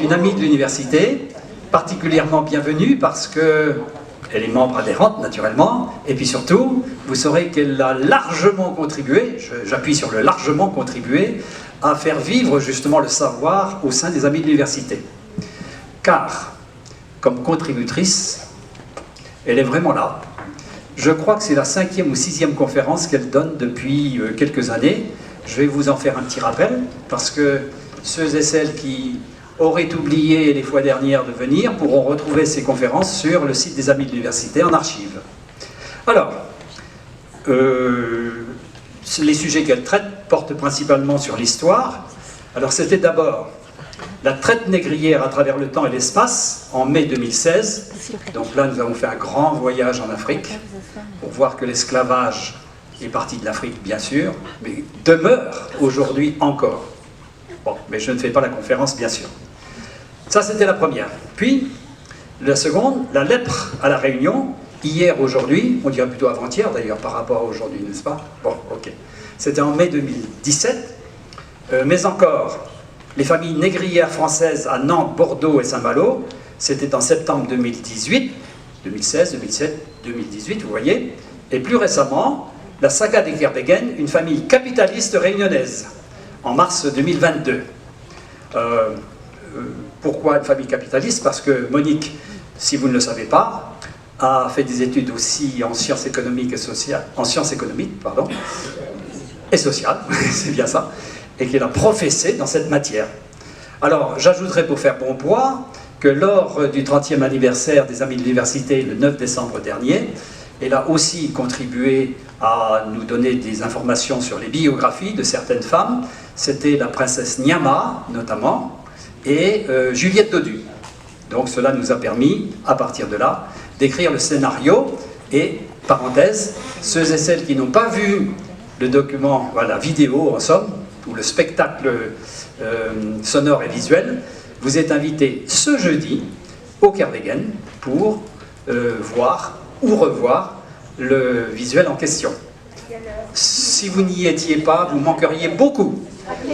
une amie de l'université, particulièrement bienvenue parce qu'elle est membre adhérente naturellement, et puis surtout, vous saurez qu'elle a largement contribué, j'appuie sur le largement contribué, à faire vivre justement le savoir au sein des amis de l'université. Car, comme contributrice, elle est vraiment là. Je crois que c'est la 5e ou 6e conférence qu'elle donne depuis quelques années. Je vais vous en faire un petit rappel, parce que ceux et celles qui auraient oublié les fois dernières de venir pourront retrouver ces conférences sur le site des Amis de l'Université en archive. Alors, les sujets qu'elle traite portent principalement sur l'histoire. Alors c'était d'abord la traite négrière à travers le temps et l'espace en mai 2016. Donc là nous avons fait un grand voyage en Afrique pour voir que l'esclavage est parti de l'Afrique bien sûr, mais demeure aujourd'hui encore. Bon, mais je ne fais pas la conférence bien sûr. Ça c'était la première. Puis la seconde, la lèpre à la Réunion, hier, aujourd'hui, on dirait plutôt avant-hier d'ailleurs par rapport à aujourd'hui, n'est-ce pas? Bon, ok. C'était en mai 2017, mais encore, les familles négrières françaises à Nantes, Bordeaux et Saint-Malo, c'était en septembre 2018, 2016, 2017, 2018, vous voyez, et plus récemment, la saga des Kerbegen, une famille capitaliste réunionnaise, en mars 2022. Pourquoi une famille capitaliste? Parce que Monique, si vous ne le savez pas, a fait des études aussi en sciences économiques et sociales, et sociales, c'est bien ça, et qu'elle a professé dans cette matière. Alors, j'ajouterai pour faire bon poids que lors du 30e anniversaire des Amis de l'Université, le 9 décembre dernier, elle a aussi contribué à nous donner des informations sur les biographies de certaines femmes. C'était la princesse Nyama, notamment, et Juliette Dodu. Donc cela nous a permis, à partir de là, d'écrire le scénario et, parenthèse, ceux et celles qui n'ont pas vu le document, voilà, vidéo en somme, ou le spectacle sonore et visuel, vous êtes invités ce jeudi au Kerbegen pour voir ou revoir le visuel en question. Si vous n'y étiez pas, vous manqueriez beaucoup.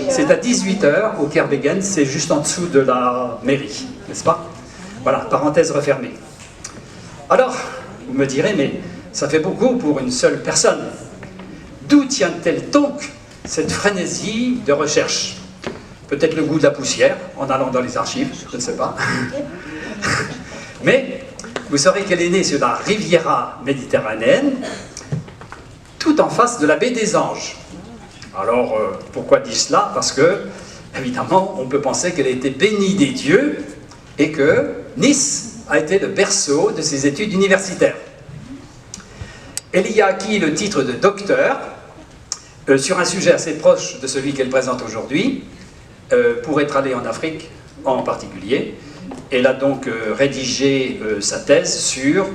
C'est à 18 h au Kerbegen, c'est juste en dessous de la mairie, n'est-ce pas? Voilà, parenthèse refermée. Alors, vous me direz, mais ça fait beaucoup pour une seule personne. D'où tient-elle donc cette frénésie de recherche? Peut-être le goût de la poussière, en allant dans les archives, je ne sais pas. Mais vous saurez qu'elle est née sur la Riviera méditerranéenne, tout en face de la baie des Anges. Alors, pourquoi dis-je cela? Parce que, évidemment, on peut penser qu'elle a été bénie des dieux et que Nice a été le berceau de ses études universitaires. Elle y a acquis le titre de docteur sur un sujet assez proche de celui qu'elle présente aujourd'hui, pour être allée en Afrique en particulier. Elle a donc rédigé sa thèse sur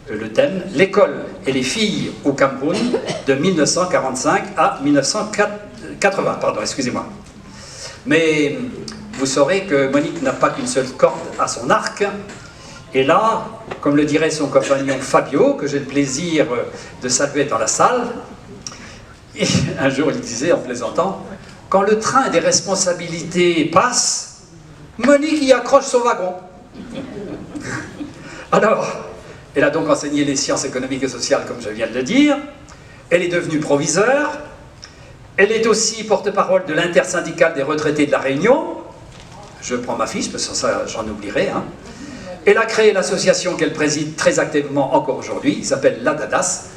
le thème « L'école et les filles au Cameroun de 1945 à 1980 ». Pardon, excusez-moi. Mais vous saurez que Monique n'a pas qu'une seule corde à son arc. Et là, comme le dirait son compagnon Fabio, que j'ai le plaisir de saluer dans la salle, et un jour il disait en plaisantant, « Quand le train des responsabilités passe, Monique y accroche son wagon. » Alors, elle a donc enseigné les sciences économiques et sociales, comme je viens de le dire. Elle est devenue proviseure. Elle est aussi porte-parole de l'intersyndicale des retraités de la Réunion. Je prends ma fiche, parce que ça, j'en oublierai. Hein. Elle a créé l'association qu'elle préside très activement encore aujourd'hui, qui s'appelle l'ADADAS,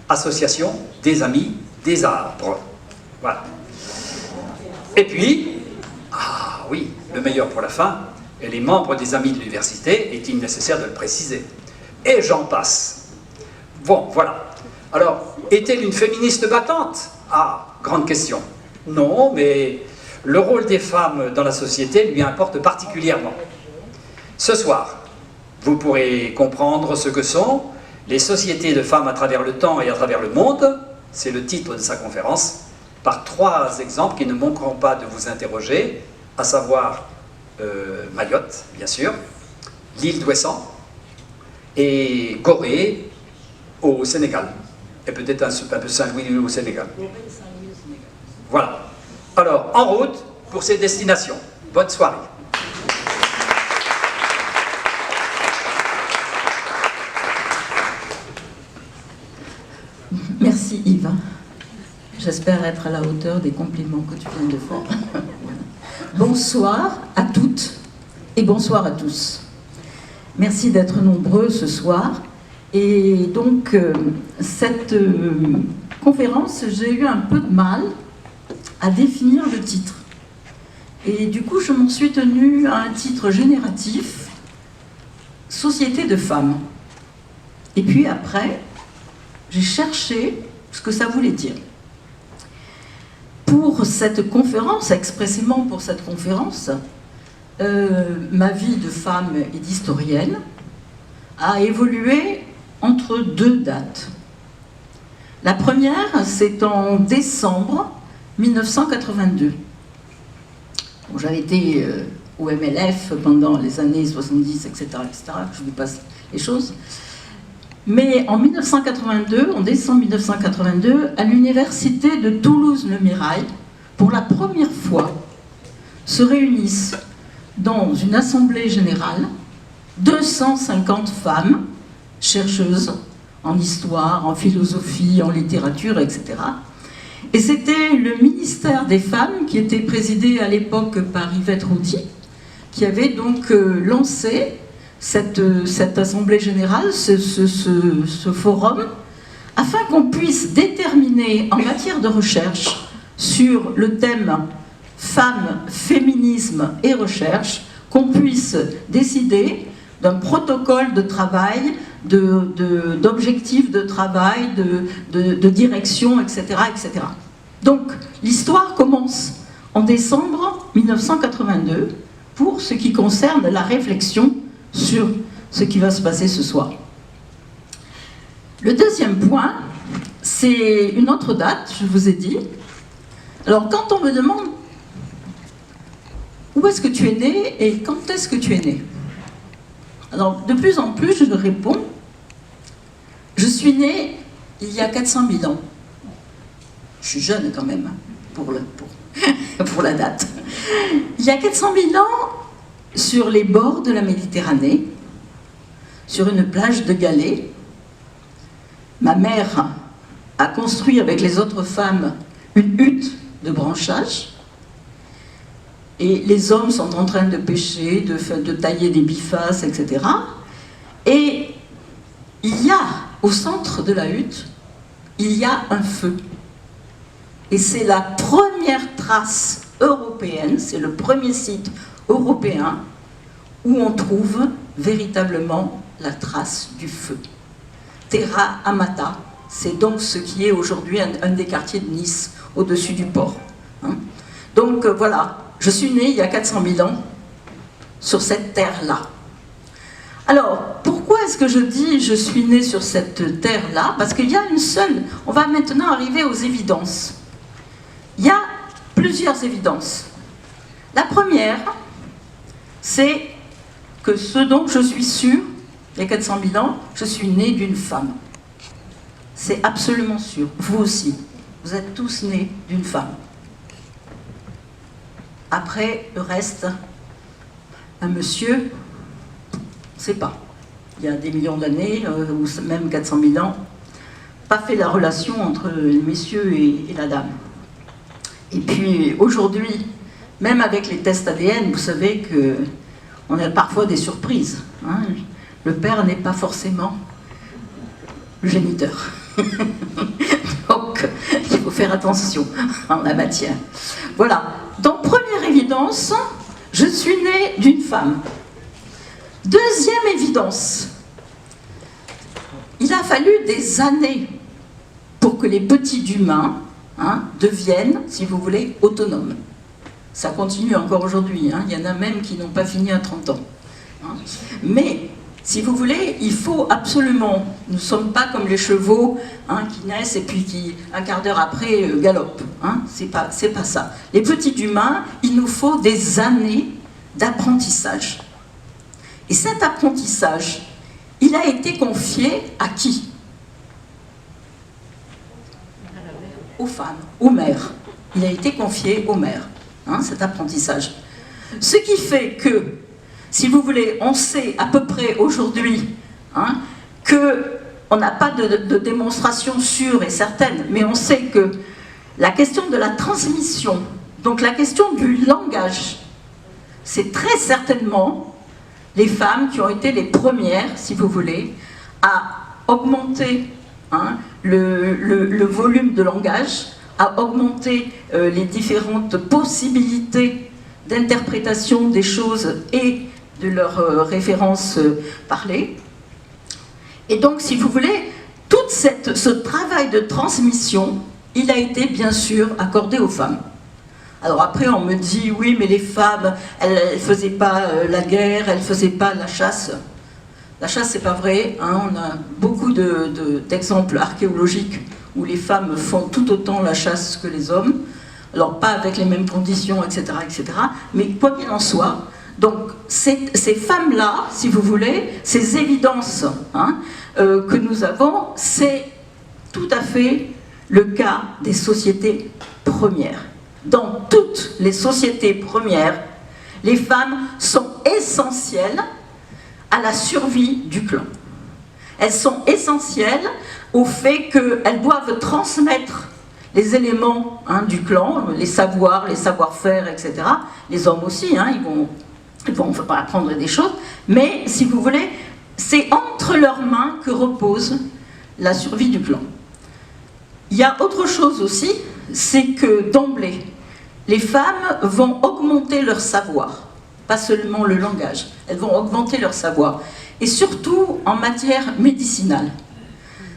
Association des Amis des Arbres. Voilà. Et puis, ah oui, le meilleur pour la fin, elle est membre des Amis de l'Université, est-il nécessaire de le préciser? Et j'en passe. Bon, voilà. Alors, est-elle une féministe battante? Ah, grande question. Non, mais le rôle des femmes dans la société lui importe particulièrement. Ce soir, vous pourrez comprendre ce que sont les sociétés de femmes à travers le temps et à travers le monde, c'est le titre de sa conférence, par 3 exemples qui ne manqueront pas de vous interroger, à savoir Mayotte, bien sûr, l'île d'Ouessant, et Gorée au Sénégal, et peut-être un peu Saint-Louis au Sénégal. Voilà. Alors, en route pour ces destinations. Bonne soirée. Merci Yves. J'espère être à la hauteur des compliments que tu viens de faire. Bonsoir à toutes et bonsoir à tous. Merci d'être nombreux ce soir. Et donc, cette conférence, j'ai eu un peu de mal à définir le titre. Et du coup, je m'en suis tenue à un titre génératif, Société de femmes. Et puis après, j'ai cherché ce que ça voulait dire. Pour cette conférence, expressément pour cette conférence, ma vie de femme et d'historienne a évolué entre deux dates. La première, c'est en décembre 1982. Bon, j'avais été au MLF pendant les années 70, etc., je vous passe les choses. Mais en 1982, en décembre 1982, à l'université de Toulouse-le-Mirail, pour la première fois, se réunissent dans une assemblée générale 250 femmes chercheuses en histoire, en philosophie, en littérature, etc. Et c'était le ministère des Femmes qui était présidé à l'époque par Yvette Roudy, qui avait donc lancé cette assemblée générale, ce forum, afin qu'on puisse déterminer en matière de recherche sur le thème femmes, féminisme et recherche, qu'on puisse décider d'un protocole de travail, d'objectifs de travail, de direction, etc., etc. Donc, l'histoire commence en décembre 1982 pour ce qui concerne la réflexion sur ce qui va se passer ce soir. Le deuxième point, c'est une autre date, je vous ai dit. Alors, quand on me demande où est-ce que tu es né et quand est-ce que tu es né? Alors, de plus en plus, je réponds, je suis née il y a 400 000 ans. Je suis jeune quand même, pour la date. Il y a 400 000 ans, sur les bords de la Méditerranée, sur une plage de galets, ma mère a construit avec les autres femmes une hutte de branchage, et les hommes sont en train de pêcher, de tailler des bifaces, etc. Et il y a, au centre de la hutte, il y a un feu. Et c'est la première trace européenne, c'est le premier site européen où on trouve véritablement la trace du feu. Terra Amata, c'est donc ce qui est aujourd'hui un des quartiers de Nice, au-dessus du port. Donc voilà, je suis née il y a 400 000 ans sur cette terre-là. Alors, pourquoi est-ce que je dis je suis née sur cette terre-là? Parce qu'il y a une seule, on va maintenant arriver aux évidences. Il y a plusieurs évidences. La première, c'est que ce dont je suis sûre, il y a 400 000 ans, je suis née d'une femme. C'est absolument sûr. Vous aussi. Vous êtes tous nés d'une femme. Après, le reste, un monsieur, on ne sait pas. Il y a des millions d'années, ou même 400 000 ans, pas fait la relation entre les messieurs et la dame. Et puis aujourd'hui, même avec les tests ADN, vous savez qu'on a parfois des surprises. Le père n'est pas forcément le géniteur. Donc, il faut faire attention en la matière. Voilà. Donc, première évidence, je suis née d'une femme. Deuxième évidence, il a fallu des années pour que les petits humains deviennent, si vous voulez, autonomes. Ça continue encore aujourd'hui, il y en a même qui n'ont pas fini à 30 ans. Mais, si vous voulez, il faut absolument, nous ne sommes pas comme les chevaux qui naissent et puis qui, un quart d'heure après, galopent. C'est pas ça. Les petits humains, il nous faut des années d'apprentissage. Et cet apprentissage, il a été confié à qui? Aux femmes, aux mères. Il a été confié aux mères, cet apprentissage. Ce qui fait que, si vous voulez, on sait à peu près aujourd'hui qu'on on n'a pas de démonstration sûre et certaine, mais on sait que la question de la transmission, donc la question du langage, c'est très certainement les femmes qui ont été les premières, si vous voulez, à augmenter le volume de langage, à augmenter les différentes possibilités d'interprétation des choses et de leurs références parlées. Et donc, si vous voulez, tout ce travail de transmission, il a été bien sûr accordé aux femmes. Alors après, on me dit, oui, mais les femmes, elles ne faisaient pas la guerre, elles ne faisaient pas la chasse. La chasse, c'est pas vrai, hein. On a beaucoup d'exemples archéologiques où les femmes font tout autant la chasse que les hommes. Alors pas avec les mêmes conditions, etc., etc. Mais quoi qu'il en soit, donc ces femmes-là, si vous voulez, ces évidences que nous avons, c'est tout à fait le cas des sociétés premières. Dans toutes les sociétés premières, les femmes sont essentielles à la survie du clan. Elles sont essentielles au fait qu'elles doivent transmettre les éléments du clan, les savoirs, les savoir-faire, etc. Les hommes aussi, ils vont apprendre des choses, mais si vous voulez, c'est entre leurs mains que repose la survie du clan. Il y a autre chose aussi, c'est que d'emblée, les femmes vont augmenter leur savoir, pas seulement le langage, elles vont augmenter leur savoir, et surtout en matière médicinale.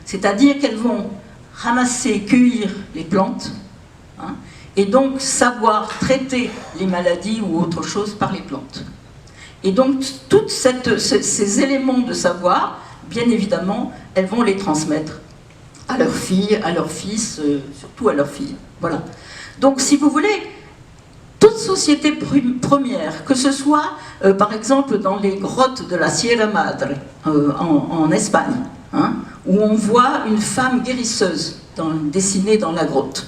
C'est-à-dire qu'elles vont ramasser, cueillir les plantes, et donc savoir traiter les maladies ou autre chose par les plantes. Et donc, tous ces éléments de savoir, bien évidemment, elles vont les transmettre à leurs filles, à leurs fils, surtout à leurs filles. Voilà. Donc, si vous voulez, toute société première, que ce soit, par exemple, dans les grottes de la Sierra Madre, en Espagne, où on voit une femme guérisseuse dessinée dans la grotte.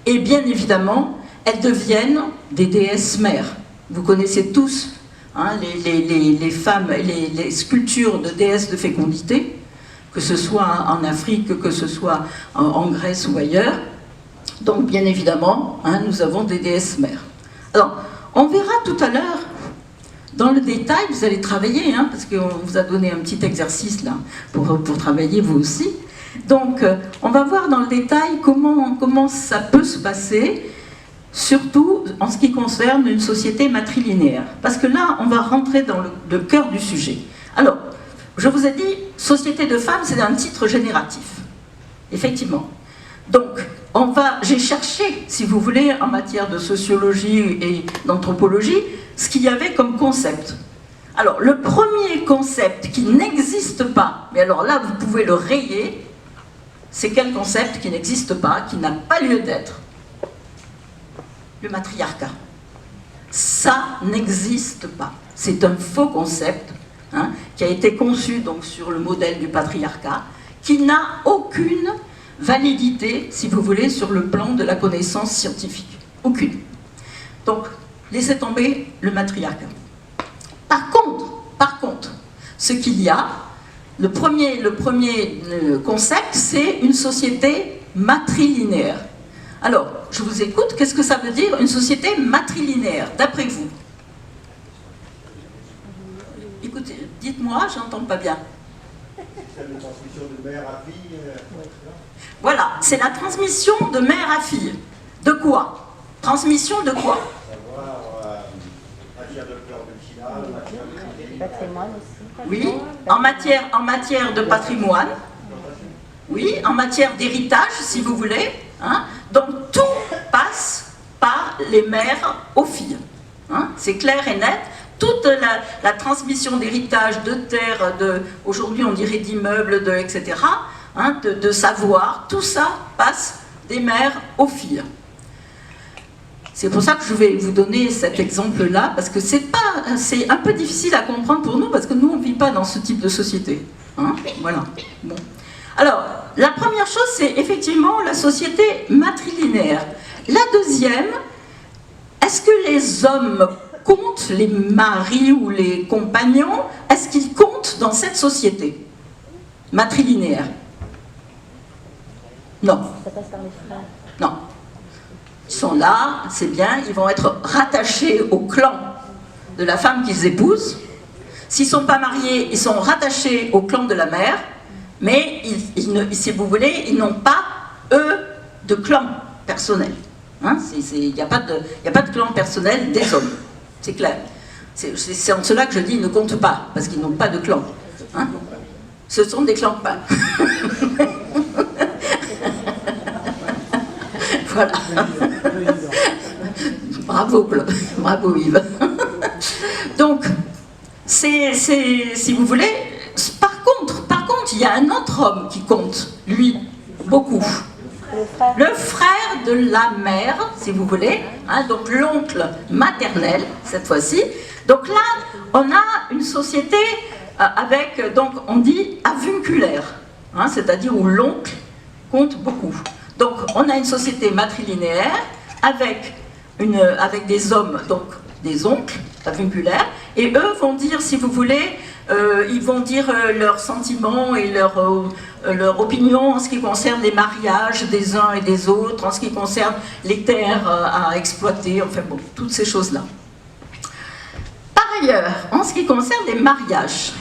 Et bien évidemment, elles deviennent des déesses mères. Vous connaissez tous les femmes, les sculptures de déesses de fécondité, que ce soit en Afrique, que ce soit en Grèce ou ailleurs. Donc bien évidemment, nous avons des déesses mères. Alors, on verra tout à l'heure, dans le détail, vous allez travailler, parce qu'on vous a donné un petit exercice là, pour travailler vous aussi. Donc, on va voir dans le détail comment ça peut se passer, surtout en ce qui concerne une société matrilinéaire. Parce que là, on va rentrer dans le cœur du sujet. Alors, je vous ai dit, société de femmes, c'est un titre génératif. Effectivement. Donc, j'ai cherché, si vous voulez, en matière de sociologie et d'anthropologie, ce qu'il y avait comme concept. Alors, le premier concept qui n'existe pas, mais alors là, vous pouvez le rayer, c'est quel concept qui n'existe pas, qui n'a pas lieu d'être? Le matriarcat. Ça n'existe pas. C'est un faux concept qui a été conçu donc, sur le modèle du patriarcat, qui n'a aucune validité, si vous voulez, sur le plan de la connaissance scientifique. Aucune. Donc, laissez tomber le matriarcat. Par contre, ce qu'il y a, le premier concept, c'est une société matrilinéaire. Alors, je vous écoute, qu'est-ce que ça veut dire une société matrilinéaire, d'après vous? Écoutez, dites-moi, j'entends pas bien. C'est la transmission de mère à fille. Voilà, c'est la transmission de mère à fille. De quoi? Transmission de quoi? Savoir, matière de fleurs médicinales, matière de patrimoine aussi. Oui, en matière de patrimoine. Oui, en matière d'héritage, si vous voulez. Donc tout passe par les mères aux filles. C'est clair et net. Toute la transmission d'héritage, de terre, aujourd'hui on dirait d'immeubles, etc., de savoir, tout ça passe des mères aux filles. C'est pour ça que je vais vous donner cet exemple-là, parce que c'est un peu difficile à comprendre pour nous, parce que nous on ne vit pas dans ce type de société. Voilà. Bon. Alors, la première chose, c'est effectivement la société matrilinéaire. La deuxième, est-ce que les hommes comptent, les maris ou les compagnons, est-ce qu'ils comptent dans cette société? matrilinéaire. Non. Ça passe par les frères. Non. Ils sont là, c'est bien, ils vont être rattachés au clan de la femme qu'ils épousent. S'ils ne sont pas mariés, ils sont rattachés au clan de la mère, mais si vous voulez, ils n'ont pas, eux, de clan personnel. Hein, il n'y a pas de clan personnel des hommes, c'est clair. C'est en cela que je dis ils ne comptent pas, parce qu'ils n'ont pas de clan. Hein. Ce sont des clans pas. Voilà. Bravo, bravo Yves. Donc, si vous voulez, par contre, il y a un autre homme qui compte, lui, beaucoup. Le frère de la mère, si vous voulez, hein, donc l'oncle maternel, cette fois-ci. Donc là, on a une société avec, donc on dit avunculaire, hein, c'est-à-dire où l'oncle compte beaucoup. Donc on a une société matrilinéaire avec des hommes, donc des oncles avunculaires, et eux vont dire, si vous voulez, ils vont dire leurs sentiments et leur opinion en ce qui concerne les mariages des uns et des autres, en ce qui concerne les terres à exploiter, enfin bon, toutes ces choses-là. Par ailleurs, en ce qui concerne les mariages,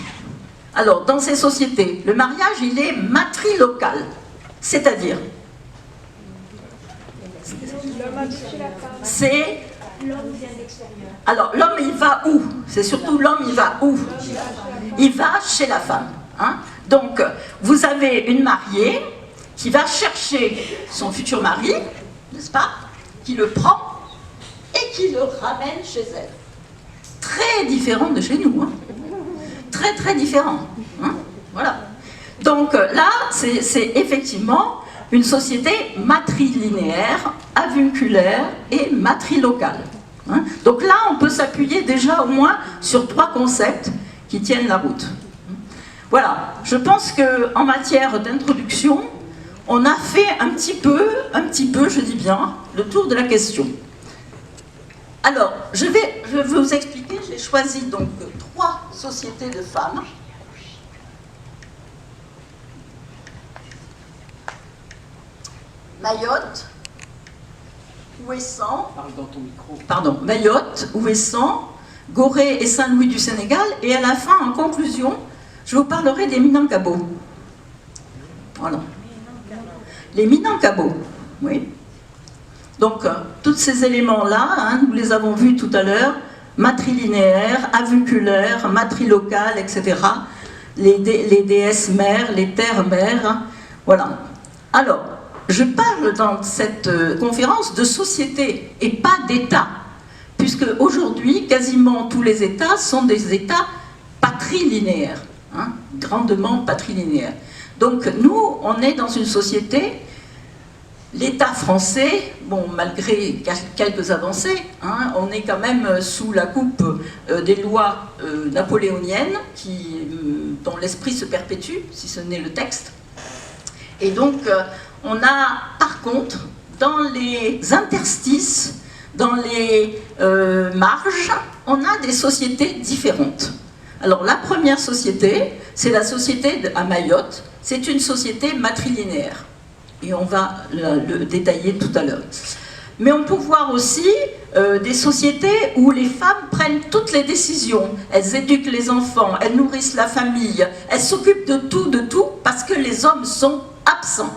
alors dans ces sociétés, le mariage il est matrilocal, c'est-à-dire c'est... Alors, l'homme, il va où? C'est surtout l'homme, il va où? Il va chez la femme. Hein? Donc, vous avez une mariée qui va chercher son futur mari, n'est-ce pas? Qui le prend et qui le ramène chez elle. Très différent de chez nous. Hein? Très, très différent. Hein? Voilà. Donc, là, c'est effectivement une société matrilinéaire, avunculaire et matrilocale. Hein? Donc là, on peut s'appuyer déjà au moins sur 3 concepts qui tiennent la route. Voilà, je pense qu'en matière d'introduction, on a fait un petit peu, je dis bien, le tour de la question. Alors, je vais vous expliquer, j'ai choisi donc 3 sociétés de femmes. Mayotte, Ouessant, Mayotte, Ouessant, Gorée et Saint-Louis du Sénégal, et à la fin, en conclusion, je vous parlerai des Minangkabau. Voilà. Les Minangkabau, oui. Donc, tous ces éléments-là, hein, nous les avons vus tout à l'heure, matrilinéaires, avunculaires, matrilocales, etc. Les déesses mères, les terres mères, hein, voilà. Alors, je parle dans cette conférence de société et pas d'État, puisque aujourd'hui, quasiment tous les États sont des États patrilinéaires, hein, grandement patrilinéaires. Donc nous, on est dans une société, l'État français, bon, malgré quelques avancées, hein, on est quand même sous la coupe des lois napoléoniennes dont l'esprit se perpétue, si ce n'est le texte. Et donc, on a, par contre, dans les interstices, dans les marges, on a des sociétés différentes. Alors, la première société, c'est la société à Mayotte. C'est une société matrilinéaire. Et on va le détailler tout à l'heure. Mais on peut voir aussi des sociétés où les femmes prennent toutes les décisions. Elles éduquent les enfants, elles nourrissent la famille, elles s'occupent de tout, parce que les hommes sont absents.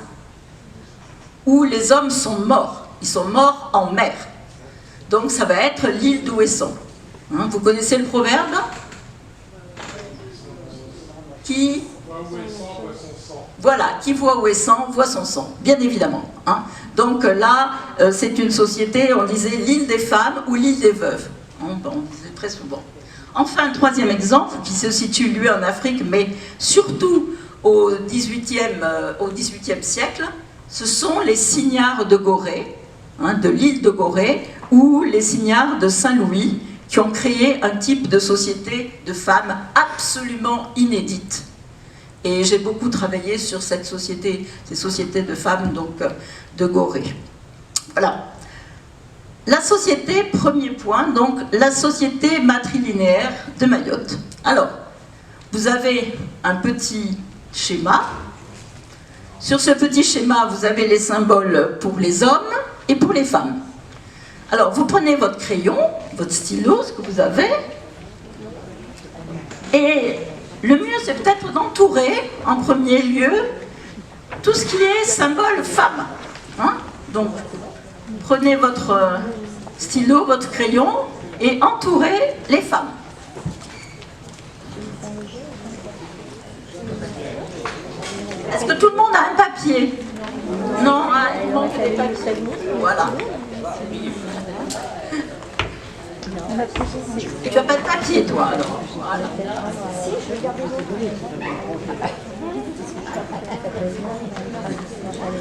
Où les hommes sont morts. Ils sont morts en mer. Donc ça va être l'île d'Ouessant. Hein, vous connaissez le proverbe? Qui voilà, qui voit Ouessant, voit son sang, bien évidemment. Hein. Donc là, c'est une société, on disait l'île des femmes ou l'île des veuves. Hein, bon, on disait très souvent. Enfin, troisième exemple, qui se situe lui en Afrique, mais surtout au XVIIIe siècle, ce sont les signards de Gorée, hein, de l'île de Gorée, ou les signards de Saint-Louis, qui ont créé un type de société de femmes absolument inédite. Et j'ai beaucoup travaillé sur ces sociétés de femmes donc, de Gorée. Voilà. La société, premier point, donc la société matrilinéaire de Mayotte. Alors, vous avez un petit schéma. Sur ce petit schéma, vous avez les symboles pour les hommes et pour les femmes. Alors, vous prenez votre crayon, votre stylo, ce que vous avez, et le mieux, c'est peut-être d'entourer, en premier lieu, tout ce qui est symbole femme. Hein? Donc, prenez votre stylo, votre crayon, et entourez les femmes. Est-ce que tout le monde a un papier? Non, hein, il manque des papiers. Voilà. Tu n'as pas de papier, toi, alors. Voilà.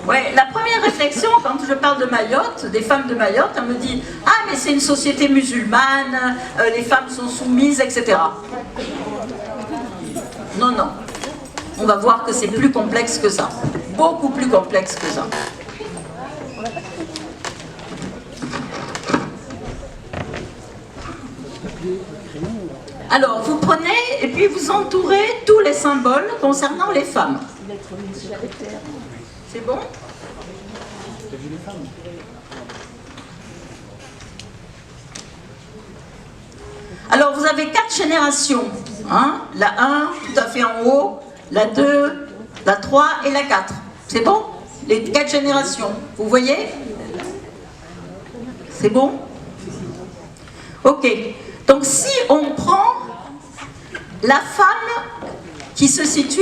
Ouais, la première réflexion, quand je parle de Mayotte, des femmes de Mayotte, on me dit « Ah, mais c'est une société musulmane, les femmes sont soumises, etc. » Non, non. On va voir que c'est plus complexe que ça. Beaucoup plus complexe que ça. Alors, vous prenez et puis vous entourez tous les symboles concernant les femmes. C'est bon? Alors, vous avez 4 générations. Hein? La 1, tout à fait en haut, la 2, la 3 et la 4. C'est bon? Les 4 générations. Vous voyez? C'est bon? Ok. Donc, si on prend la femme qui se situe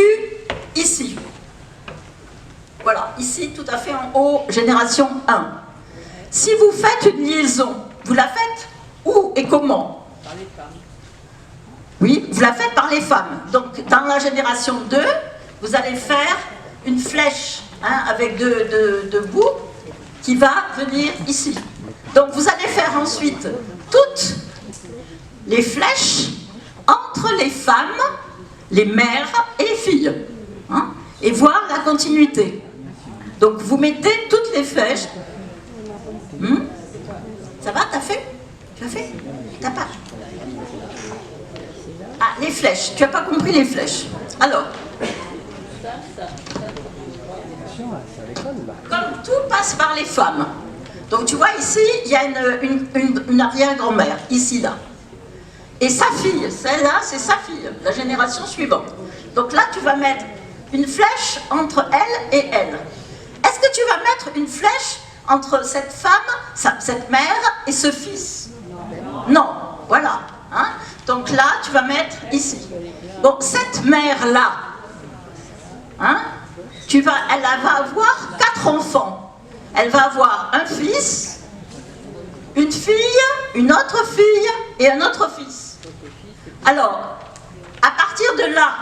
ici. Voilà, ici, tout à fait en haut, génération 1. Si vous faites une liaison, vous la faites où et comment? Par les femmes. Oui, vous la faites par les femmes. Donc, dans la génération 2, vous allez faire une flèche hein, avec deux bouts qui va venir ici. Donc, vous allez faire ensuite toutes les flèches entre les femmes, les mères et les filles. Hein, et voir la continuité. Donc, vous mettez toutes les flèches. Ça va, t'as fait? Tu as fait? T'as pas? Ah, les flèches. Tu n'as pas compris les flèches. Alors, comme tout passe par les femmes. Donc, tu vois, ici, il y a une arrière-grand-mère. Ici, là. Et sa fille, celle-là, c'est sa fille, la génération suivante. Donc là, tu vas mettre une flèche entre elle et elle. Est-ce que tu vas mettre une flèche entre cette femme, cette mère et ce fils? Non, voilà. Hein? Donc là, tu vas mettre ici. Bon, cette mère-là, hein, elle va avoir 4 enfants. Elle va avoir un fils, une fille, une autre fille et un autre fils. Alors, à partir de là,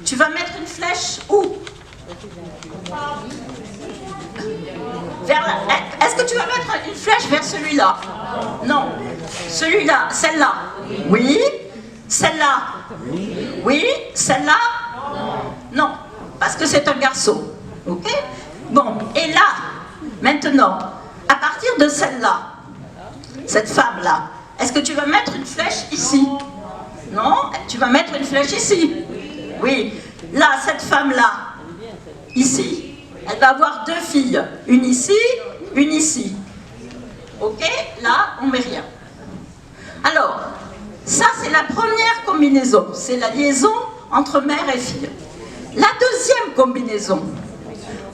tu vas mettre une flèche où? Est-ce que tu vas mettre une flèche vers celui-là? Non. Celui-là, celle-là? Oui. Celle-là? Oui. Celle-là? Non. Parce que c'est un garçon. Ok? Bon, et là, maintenant, à partir de celle-là, cette femme-là, est-ce que tu vas mettre une flèche ici? Non, tu vas mettre une flèche ici. Oui. Là, cette femme-là, ici, elle va avoir 2 filles. Une ici, une ici. Ok? Là, on met rien. Alors, ça, c'est la première combinaison. C'est la liaison entre mère et fille. La deuxième combinaison,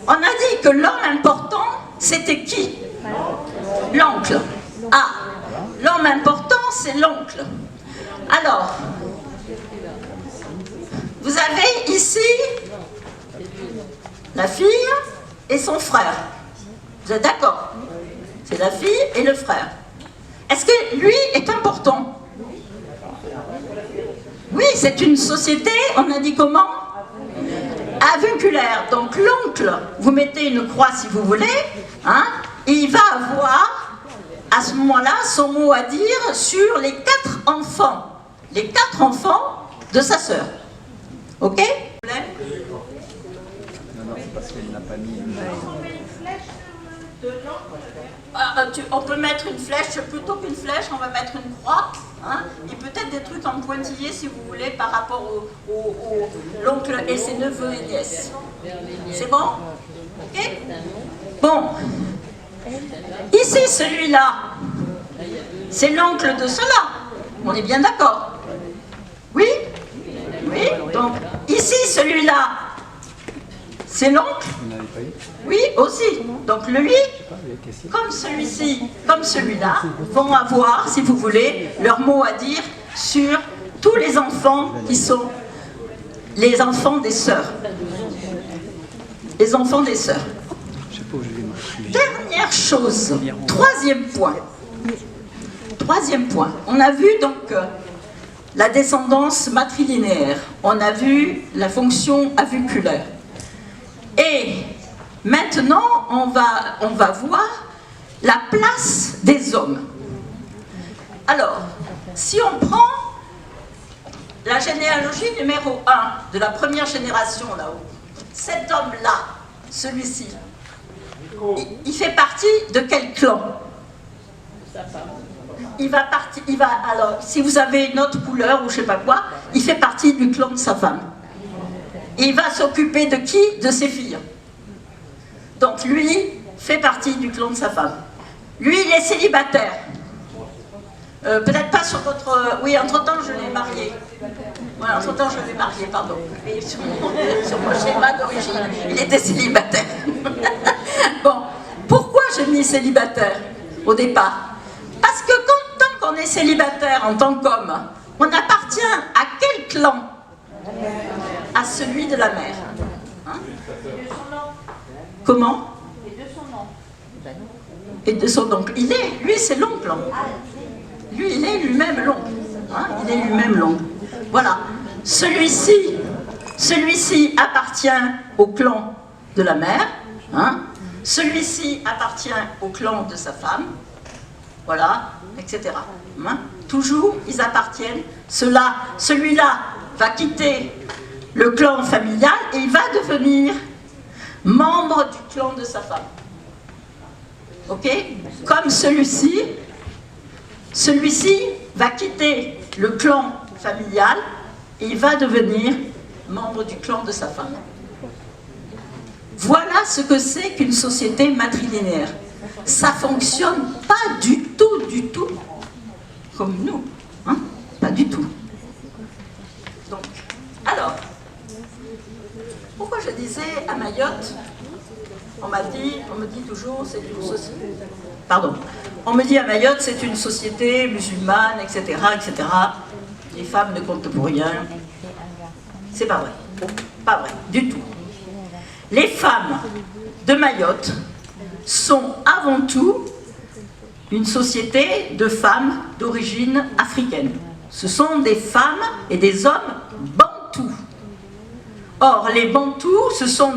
on a dit que l'homme important, c'était qui? L'oncle. Ah, l'homme important, c'est l'oncle. Alors, vous avez ici la fille et son frère. Vous êtes d'accord? C'est la fille et le frère. Est-ce que lui est important? Oui, c'est une société, on a dit comment? Avinculaire. Donc l'oncle, vous mettez une croix si vous voulez, hein, et il va avoir à ce moment-là son mot à dire sur les 4 enfants. Les 4 enfants de sa sœur. Ok? Non, non, c'est parce qu'elle n'a pas mis une... On peut mettre une flèche, plutôt qu'une flèche, on va mettre une croix, hein, et peut-être des trucs en pointillé si vous voulez par rapport l'oncle et ses neveux et nièces. C'est bon? Ok? Bon. Ici, celui-là, c'est l'oncle de cela. On est bien d'accord? Oui? Oui? Donc, ici, celui-là, c'est l'oncle? Oui, aussi. Donc lui, comme celui-ci, comme celui-là, vont avoir, si vous voulez, leur mot à dire sur tous les enfants qui sont les enfants des sœurs. Les enfants des sœurs. Dernière chose, troisième point. Troisième point. On a vu donc la descendance matrilinéaire. On a vu la fonction aviculaire. Et maintenant, on va voir la place des hommes. Alors, si on prend la généalogie numéro 1 de la première génération là-haut, cet homme-là, celui-ci, il fait partie de quel clan? Alors, si vous avez une autre couleur ou je sais pas quoi, il fait partie du clan de sa femme. Et il va s'occuper de qui? De ses filles. Donc lui fait partie du clan de sa femme. Lui, il est célibataire. Peut-être pas sur votre... Oui, entre-temps, je l'ai marié. Voilà, entre-temps, je l'ai marié, pardon. Et sur mon schéma d'origine, il était célibataire. Bon, pourquoi j'ai mis célibataire au départ? Parce que tant qu'on est célibataire en tant qu'homme, on appartient à quel clan? À celui de la mère. Hein? Comment? Et de son oncle. Lui, c'est l'oncle. Lui, il est lui-même l'oncle. Hein? Il est lui-même l'oncle. Voilà. Celui-ci appartient au clan de la mère. Hein? Celui-ci appartient au clan de sa femme. Voilà, etc. Hein? Toujours, ils appartiennent. Celui-là va quitter le clan familial et il va devenir membre du clan de sa femme. Ok? Comme celui-ci va quitter le clan familial et il va devenir membre du clan de sa femme. Voilà ce que c'est qu'une société matrilinéaire. Ça fonctionne pas du tout comme nous. Hein? Pas du tout. Donc, alors, pourquoi je disais à Mayotte, on me dit toujours, c'est une société... Pardon. On me dit à Mayotte, c'est une société musulmane, etc., etc. Les femmes ne comptent pour rien. C'est pas vrai. Pas vrai, du tout. Les femmes de Mayotte sont avant tout une société de femmes d'origine africaine. Ce sont des femmes et des hommes bantous. Or, les bantous, ce sont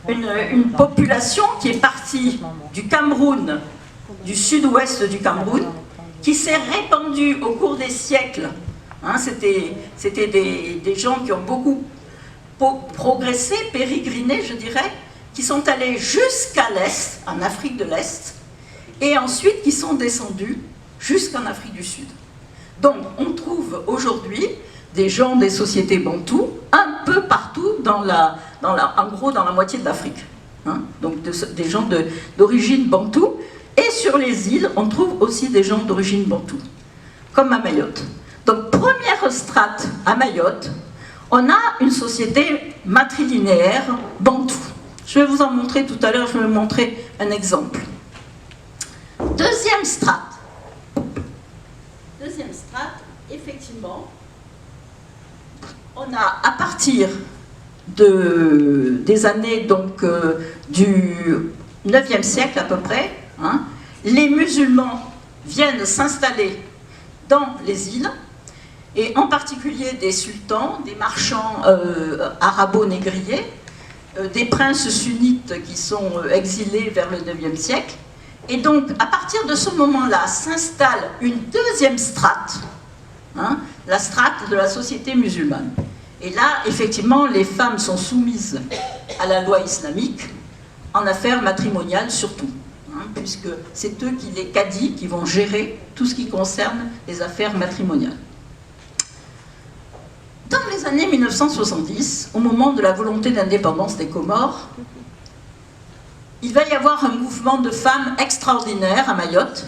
une population qui est partie du Cameroun, du sud-ouest du Cameroun, qui s'est répandue au cours des siècles. Hein, c'était des gens qui ont beaucoup progressé, pérégriné, je dirais, qui sont allés jusqu'à l'Est, en Afrique de l'Est, et ensuite qui sont descendus jusqu'en Afrique du Sud. Donc, on trouve aujourd'hui des gens des sociétés bantoues un peu partout en gros dans la moitié de l'Afrique. Hein, donc des gens d'origine bantoue. Et sur les îles, on trouve aussi des gens d'origine bantoue, comme à Mayotte. Donc, première strate à Mayotte, on a une société matrilinéaire bantoue. Je vais vous en montrer tout à l'heure, je vais vous montrer un exemple. Deuxième strate. Deuxième strate, effectivement, on a à partir des années donc, du 9e siècle à peu près, hein, les musulmans viennent s'installer dans les îles, et en particulier des sultans, des marchands arabo-négriers, des princes sunnites qui sont exilés vers le 9e siècle. Et donc, à partir de ce moment-là, s'installe une deuxième strate, hein, la strate de la société musulmane. Et là, effectivement, les femmes sont soumises à la loi islamique, en affaires matrimoniales surtout. puisque c'est eux les cadis qui vont gérer tout ce qui concerne les affaires matrimoniales. Dans les années 1970, au moment de la volonté d'indépendance des Comores, il va y avoir un mouvement de femmes extraordinaire à Mayotte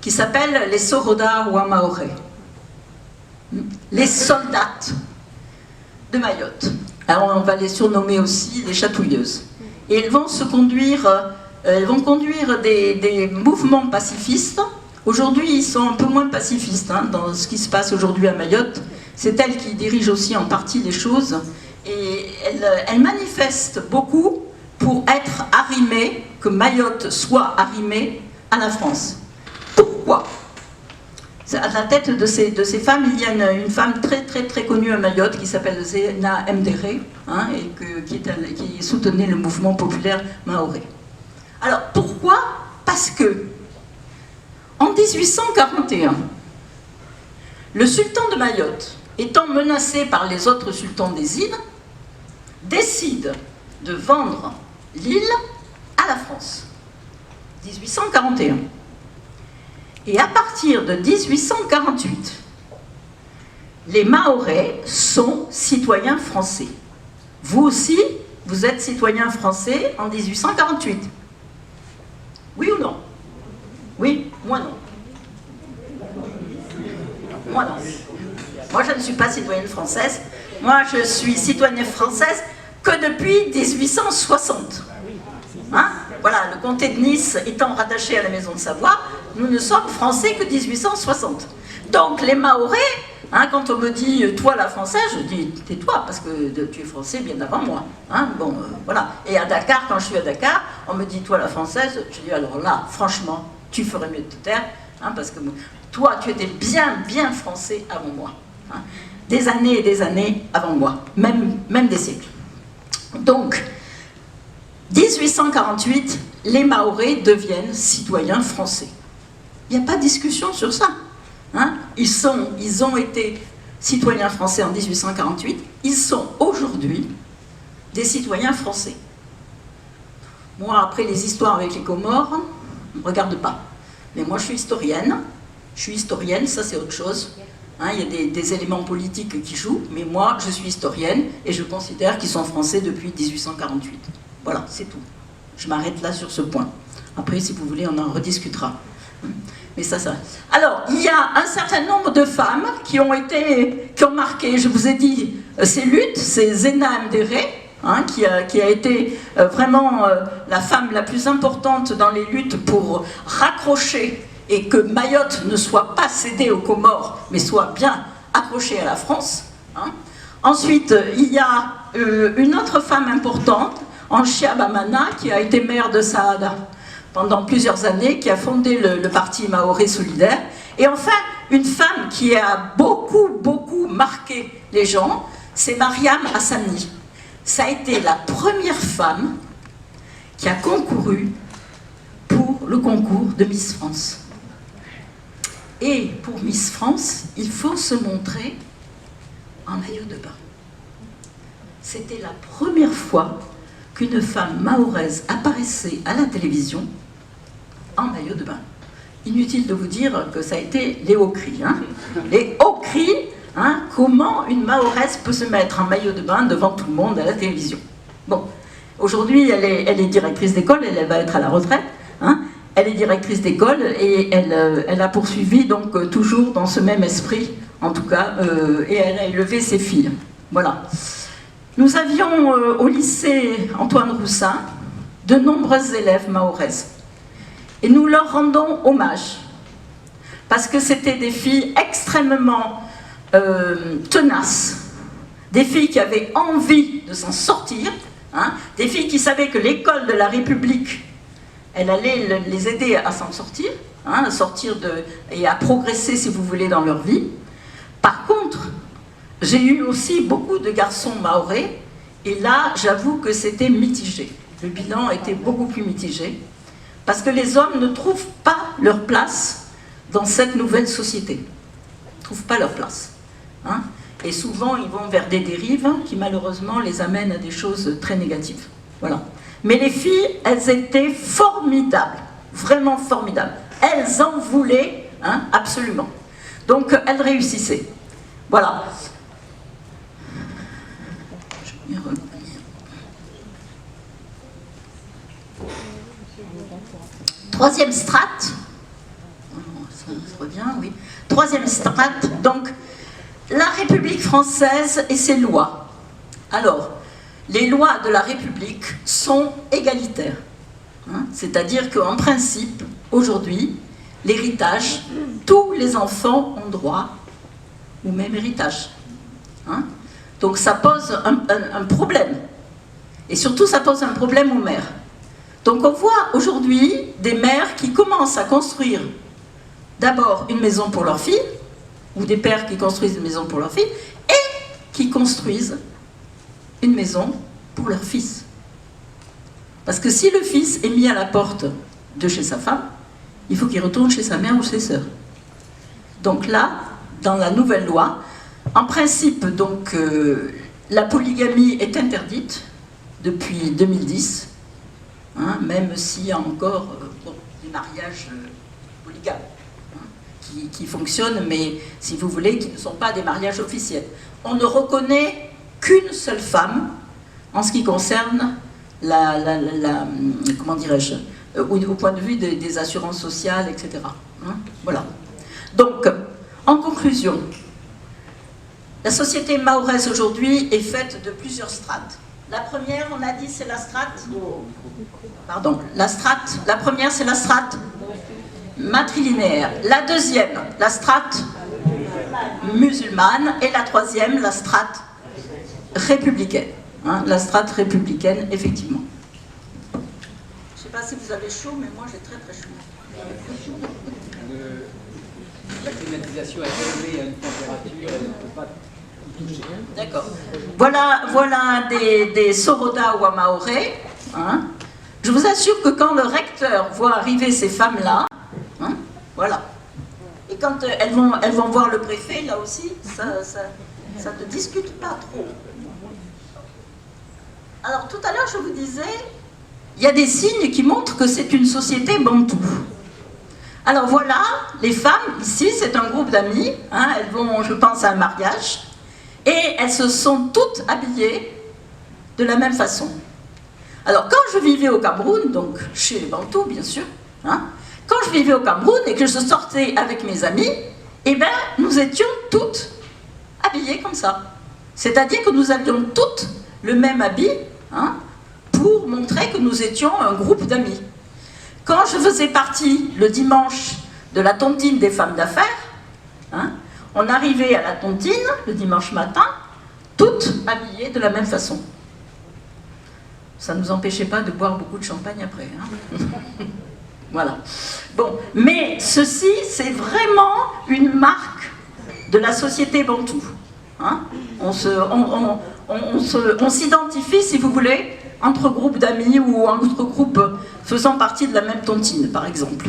qui s'appelle les Soroda Wamaoré, les soldates de Mayotte. Alors on va les surnommer aussi les chatouilleuses. Et elles vont conduire des mouvements pacifistes. Aujourd'hui, ils sont un peu moins pacifistes dans ce qui se passe aujourd'hui à Mayotte. C'est elles qui dirigent aussi en partie les choses. Et elles manifestent beaucoup pour être arrimées, que Mayotte soit arrimée à la France. Pourquoi ? À la tête de ces femmes, il y a une femme très très très connue à Mayotte qui s'appelle Zéna Mdéré, qui soutenait le mouvement populaire maoré. Alors pourquoi ? Parce que en 1841, le sultan de Mayotte, étant menacé par les autres sultans des îles, décide de vendre l'île à la France. 1841. Et à partir de 1848, les Mahorais sont citoyens français. Vous aussi, vous êtes citoyens français en 1848. Oui ou non? Oui, moi non. Moi non. Moi je ne suis pas citoyenne française. Moi je suis citoyenne française que depuis 1860. Voilà, le comté de Nice étant rattaché à la maison de Savoie, nous ne sommes français que 1860. Donc les Mahorais, quand on me dit « toi la française », je dis « tais-toi, parce que tu es français bien avant moi ». Voilà. Et à Dakar, quand je suis à Dakar, on me dit « toi la française », je dis « alors là, franchement, tu ferais mieux de te taire, parce que toi, tu étais bien français avant moi. » Des années et des années avant moi, même des siècles. Donc, 1848, les Mahorais deviennent citoyens français. Il n'y a pas de discussion sur ça. Ils ont été citoyens français en 1848, ils sont aujourd'hui des citoyens français. Moi, après les histoires avec les Comores, ne me regarde pas. Mais moi, je suis historienne, ça c'est autre chose. Il y a des éléments politiques qui jouent, mais moi, je suis historienne et je considère qu'ils sont français depuis 1848. Voilà, c'est tout. Je m'arrête là sur ce point. Après, si vous voulez, on en rediscutera. Mais ça. Alors, il y a un certain nombre de femmes qui ont marqué, je vous ai dit, ces luttes. C'est Zéna Mdéré, qui a été vraiment la femme la plus importante dans les luttes pour raccrocher et que Mayotte ne soit pas cédée aux Comores, mais soit bien accrochée à la France. Ensuite, il y a une autre femme importante, Anchia Bamana, qui a été maire de Saada pendant plusieurs années, qui a fondé le parti Maoré solidaire. Et enfin, une femme qui a beaucoup marqué les gens, c'est Mariam Hassani. Ça a été la première femme qui a concouru pour le concours de Miss France. Et pour Miss France, il faut se montrer en maillot de bain. C'était la première fois qu'une femme mahoraise apparaissait à la télévision en maillot de bain. Inutile de vous dire que ça a été les hauts cris. Les hauts cris, comment une mahoraise peut se mettre en maillot de bain devant tout le monde à la télévision. Bon, aujourd'hui, elle est directrice d'école, elle va être à la retraite. Elle est directrice d'école et elle a poursuivi donc toujours dans ce même esprit, en tout cas, et elle a élevé ses filles. Voilà. Nous avions au lycée Antoine Roussin de nombreuses élèves mahoraises. Et nous leur rendons hommage. Parce que c'était des filles extrêmement tenaces. Des filles qui avaient envie de s'en sortir. Des filles qui savaient que l'école de la République, elle allait les aider à s'en sortir. À sortir et à progresser, si vous voulez, dans leur vie. Par contre, j'ai eu aussi beaucoup de garçons mahorais, et là, j'avoue que c'était mitigé. Le bilan était beaucoup plus mitigé, parce que les hommes ne trouvent pas leur place dans cette nouvelle société. Ils ne trouvent pas leur place. Et souvent, ils vont vers des dérives qui, malheureusement, les amènent à des choses très négatives. Voilà. Mais les filles, elles étaient formidables. vraiment formidable. Elles en voulaient, hein, absolument. Donc elles réussissaient. Voilà. Je vais y revenir. Troisième strate. Ça revient, oui. Troisième strate, donc la République française et ses lois. Alors, les lois de la République sont égalitaires. Hein, c'est-à-dire qu'en principe, aujourd'hui, l'héritage, tous les enfants ont droit au même héritage. Hein, donc ça pose un problème. Et surtout, ça pose un problème aux mères. Donc on voit aujourd'hui des mères qui commencent à construire d'abord une maison pour leur fille, ou des pères qui construisent une maison pour leur fille, et qui construisent une maison pour leur fils. Parce que si le fils est mis à la porte de chez sa femme, il faut qu'il retourne chez sa mère ou ses sœurs. Donc là, dans la nouvelle loi, en principe, donc, la polygamie est interdite depuis 2010, hein, même s'il y a encore des mariages polygames. Qui fonctionnent, mais si vous voulez, qui ne sont pas des mariages officiels. On ne reconnaît qu'une seule femme en ce qui concerne comment dirais-je, au point de vue des assurances sociales, etc. Hein, voilà. Donc, en conclusion, la société mahoraise aujourd'hui est faite de plusieurs strates. La première, on a dit, c'est la strate. Pardon, la première, c'est la strate matrilinéaire. La deuxième, la strate musulmane. Et la troisième, la strate républicaine. Hein, la strate républicaine, effectivement. Je ne sais pas si vous avez chaud, mais moi j'ai très très chaud. La climatisation est élevée à une température, elle ne peut pas toucher. D'accord. Voilà des Soroda ou Amaoré. Hein. Je vous assure que quand le recteur voit arriver ces femmes-là, hein, voilà. Et quand elles vont voir le préfet, là aussi, ça ne discute pas trop. Alors, tout à l'heure, je vous disais, il y a des signes qui montrent que c'est une société bantoue. Alors voilà, les femmes, ici, c'est un groupe d'amis, hein, elles vont, je pense, à un mariage, et elles se sont toutes habillées de la même façon. Alors, quand je vivais au Cameroun, donc chez les Bantous, bien sûr, hein, quand je vivais au Cameroun et que je sortais avec mes amis, eh bien, nous étions toutes habillées comme ça. C'est-à-dire que nous avions toutes le même habit, hein, pour montrer que nous étions un groupe d'amis. Quand je faisais partie le dimanche de la tontine des femmes d'affaires, hein, on arrivait à la tontine le dimanche matin, toutes habillées de la même façon. Ça ne nous empêchait pas de boire beaucoup de champagne après. Hein. Voilà. Bon, mais ceci, c'est vraiment une marque de la société bantoue. Hein. On s'identifie, si vous voulez, entre groupes d'amis ou entre groupes faisant partie de la même tontine, par exemple.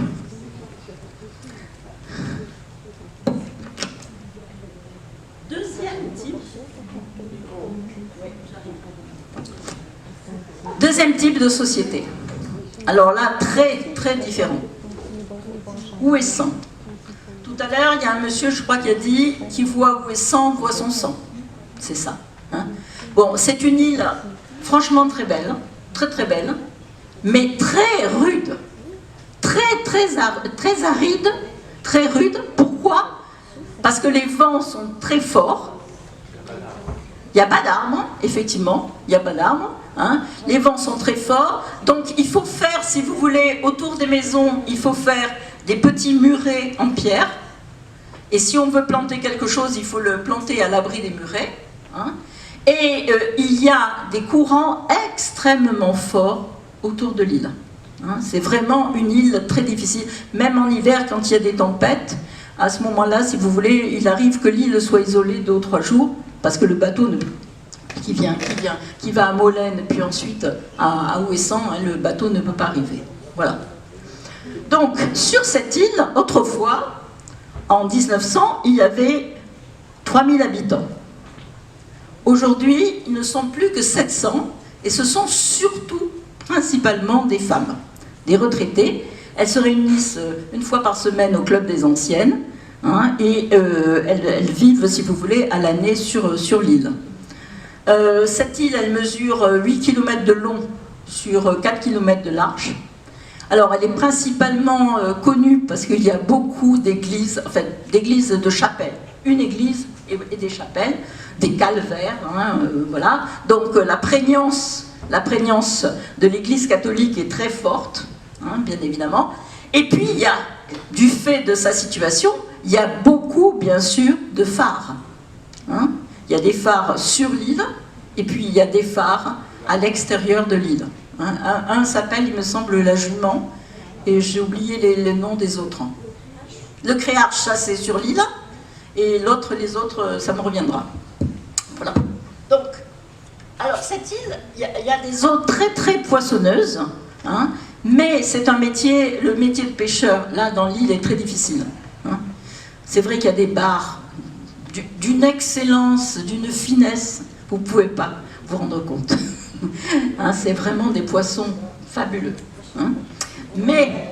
Deuxième type de société. Alors là, très, très différent. Où est sang? Tout à l'heure, il y a un monsieur, je crois, qui a dit « qui voit où est sang, voit son sang ». C'est ça. Hein. Bon, c'est une île franchement très belle, très très belle, mais très rude, très aride, très rude. Pourquoi? Parce que les vents sont très forts. Il n'y a pas d'arbres, effectivement, il n'y a pas d'arbres. Hein. Les vents sont très forts, donc il faut faire, si vous voulez, autour des maisons, il faut faire des petits murets en pierre. Et si on veut planter quelque chose, il faut le planter à l'abri des murets. Hein. Et il y a des courants extrêmement forts autour de l'île. Hein. C'est vraiment une île très difficile, même en hiver quand il y a des tempêtes. À ce moment-là, si vous voulez, il arrive que l'île soit isolée 2 ou 3 jours, parce que le bateau qui va à Molène, puis ensuite à Ouessant, hein, le bateau ne peut pas arriver. Voilà. Donc, sur cette île, autrefois, en 1900, il y avait 3000 habitants. Aujourd'hui, ils ne sont plus que 700, et ce sont surtout, principalement, des femmes, des retraitées. elles se réunissent une fois par semaine au Club des Anciennes, hein, et elles vivent, si vous voulez, à l'année sur l'île. Cette île, elle mesure 8 km de long sur 4 km de large. Alors, elle est principalement connue parce qu'il y a beaucoup d'églises, enfin, d'églises de chapelles. Une église et des chapelles, des calvaires, hein, voilà. Donc, la prégnance de l'église catholique est très forte, hein, bien évidemment. Et puis, il y a, du fait de sa situation, il y a beaucoup, bien sûr, de phares. Hein. Il y a des phares sur l'île, et puis il y a des phares à l'extérieur de l'île. Un s'appelle, il me semble, la Jument, et j'ai oublié les noms des autres. Le Créarche, ça c'est sur l'île, et l'autre, les autres, ça me reviendra. Voilà. Donc, alors cette île, il y a des eaux très très poissonneuses, hein, mais c'est un métier, le métier de pêcheur, là, dans l'île, est très difficile. Hein. C'est vrai qu'il y a des bars d'une excellence, d'une finesse, vous ne pouvez pas vous rendre compte. Hein, c'est vraiment des poissons fabuleux. Hein. Mais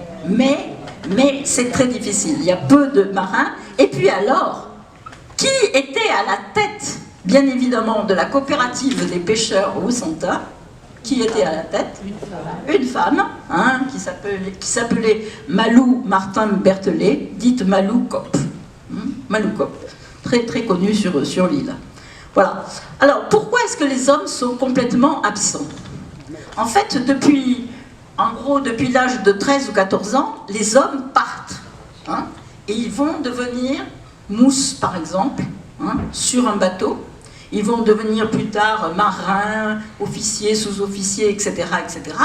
c'est très difficile. Il y a peu de marins. Et puis alors, qui était à la tête, bien évidemment, de la coopérative des pêcheurs au Santin? Qui était à la tête? Une femme, hein, qui s'appelait Malou Martin Berthelet, dite Malou Cop. Malou Cop, très très connue sur l'île. Voilà. Alors, pourquoi est-ce que les hommes sont complètement absents? En fait, depuis l'âge de 13 ou 14 ans, les hommes partent. Hein, et ils vont devenir mousses, par exemple, hein, sur un bateau. Ils vont devenir plus tard marins, officiers, sous-officiers, etc., etc.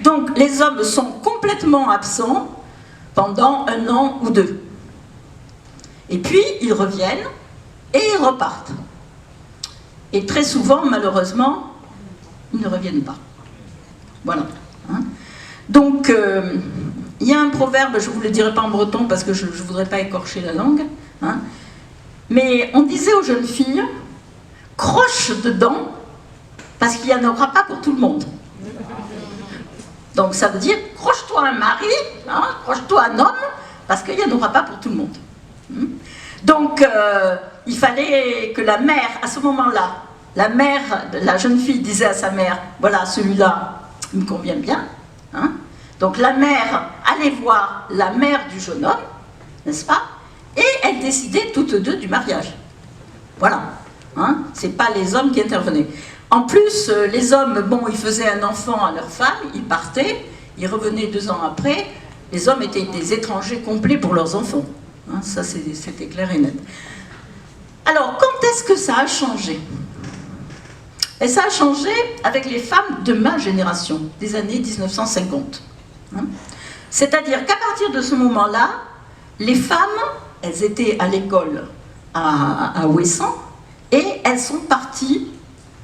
Donc, les hommes sont complètement absents pendant 1 an ou 2. Et puis, ils reviennent et ils repartent. Et très souvent, malheureusement, ils ne reviennent pas. Voilà. Hein. Donc, il y a un proverbe, je ne vous le dirai pas en breton parce que je ne voudrais pas écorcher la langue, hein, mais on disait aux jeunes filles, croche dedans, parce qu'il n'y en aura pas pour tout le monde. Donc ça veut dire, croche-toi un mari, hein, croche-toi un homme, parce qu'il n'y en aura pas pour tout le monde. Donc, il fallait que la mère, à ce moment-là, la jeune fille disait à sa mère, voilà, celui-là, il me convient bien. Hein. Donc la mère allait voir la mère du jeune homme, n'est-ce pas? Et elles décidaient toutes deux du mariage. Voilà. Hein. Ce n'est pas les hommes qui intervenaient. En plus, les hommes, bon, ils faisaient un enfant à leur femme, ils partaient, ils revenaient 2 ans après. Les hommes étaient des étrangers complets pour leurs enfants. Hein, ça, c'était clair et net. Alors, quand est-ce que ça a changé? Et ça a changé avec les femmes de ma génération, des années 1950. Hein. C'est-à-dire qu'à partir de ce moment-là, les femmes, elles étaient à l'école à Ouessant, et elles sont parties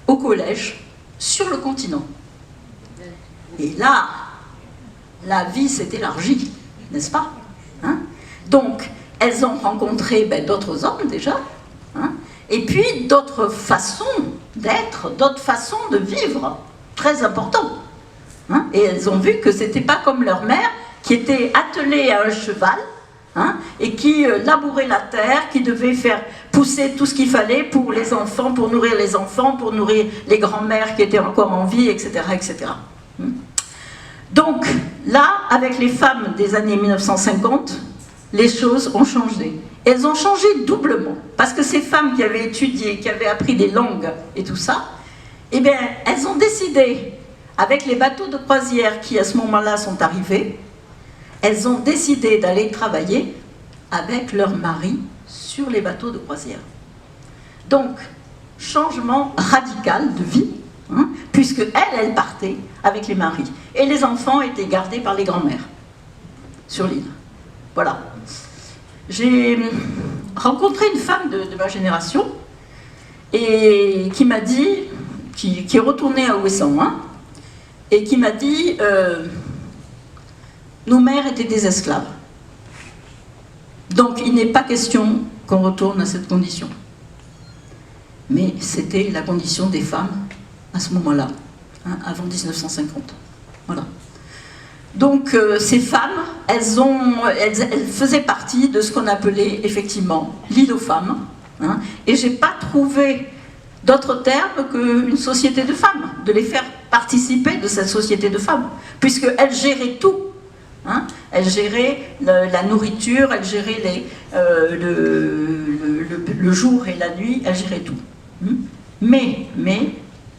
au collège sur le continent. Et là, la vie s'est élargie, n'est-ce pas? Hein? Donc, elles ont rencontré d'autres hommes déjà, hein, et puis d'autres façons d'être, d'autres façons de vivre, très importantes. Hein, et elles ont vu que c'était pas comme leur mère, qui était attelée à un cheval, hein, et qui labourait la terre, qui devait faire pousser tout ce qu'il fallait pour les enfants, pour nourrir les enfants, pour nourrir les grands-mères qui étaient encore en vie, etc., etc. Donc, là, avec les femmes des années 1950, les choses ont changé. Elles ont changé doublement, parce que ces femmes qui avaient étudié, qui avaient appris des langues et tout ça, eh bien, elles ont décidé, avec les bateaux de croisière qui à ce moment-là sont arrivés, elles ont décidé d'aller travailler avec leur mari sur les bateaux de croisière. Donc, changement radical de vie, hein, puisque elles partaient avec les maris. Et les enfants étaient gardés par les grands-mères sur l'île. Voilà. J'ai rencontré une femme de ma génération et qui m'a dit, qui est retournée à Ouessant, hein, et qui m'a dit nos mères étaient des esclaves. Donc il n'est pas question qu'on retourne à cette condition. Mais c'était la condition des femmes à ce moment-là, hein, avant 1950. Voilà. Donc ces femmes, elles faisaient partie de ce qu'on appelait effectivement l'île aux femmes. Hein, et j'ai pas trouvé d'autre terme qu'une société de femmes, de les faire participer de cette société de femmes, puisqu'elles géraient tout. Hein, elles géraient la nourriture, elles géraient le jour et la nuit, elles géraient tout. Mais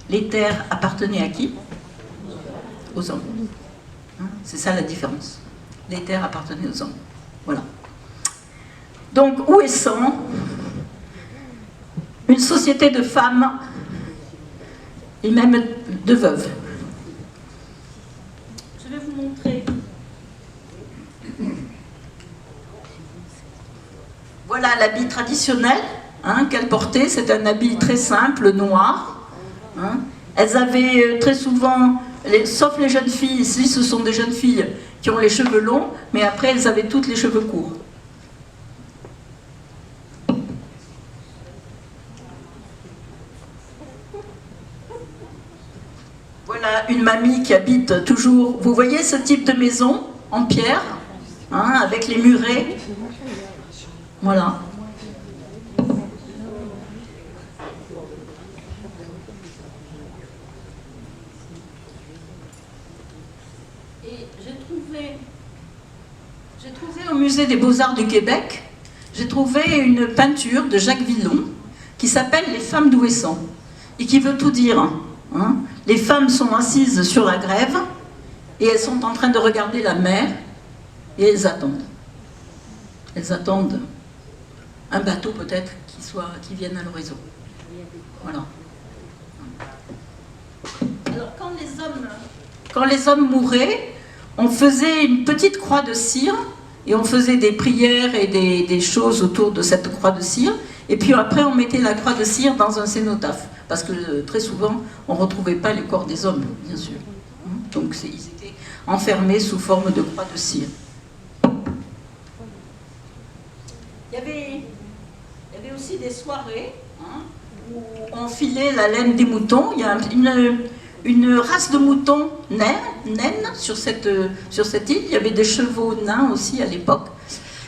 les terres appartenaient à qui? Aux hommes. Hein, c'est ça la différence. Les terres appartenaient aux hommes. Voilà. Donc, Ouessant, une société de femmes et même de veuves. Je vais vous montrer. Voilà l'habit traditionnel hein, qu'elles portaient. C'est un habit très simple, noir. Hein. Elles avaient très souvent, sauf les jeunes filles, ici ce sont des jeunes filles qui ont les cheveux longs, mais après elles avaient toutes les cheveux courts. Voilà une mamie qui habite toujours, vous voyez ce type de maison en pierre, hein, avec les murets. Voilà. Et j'ai trouvé au musée des Beaux-Arts du Québec, j'ai trouvé une peinture de Jacques Villon qui s'appelle Les femmes d'Ouessant et qui veut tout dire. Hein. Les femmes sont assises sur la grève et elles sont en train de regarder la mer et elles attendent. Elles attendent un bateau peut-être qui vienne à l'horizon. Voilà. Alors quand les hommes mouraient, on faisait une petite croix de cire et on faisait des prières et des choses autour de cette croix de cire. Et puis après on mettait la croix de cire dans un cénotaphe. Parce que très souvent on ne retrouvait pas les corps des hommes, bien sûr. Donc ils étaient enfermés sous forme de croix de cire. Il y avait aussi des soirées hein, où on filait la laine des moutons. Il y a une race de moutons naine sur cette île. Il y avait des chevaux nains aussi à l'époque.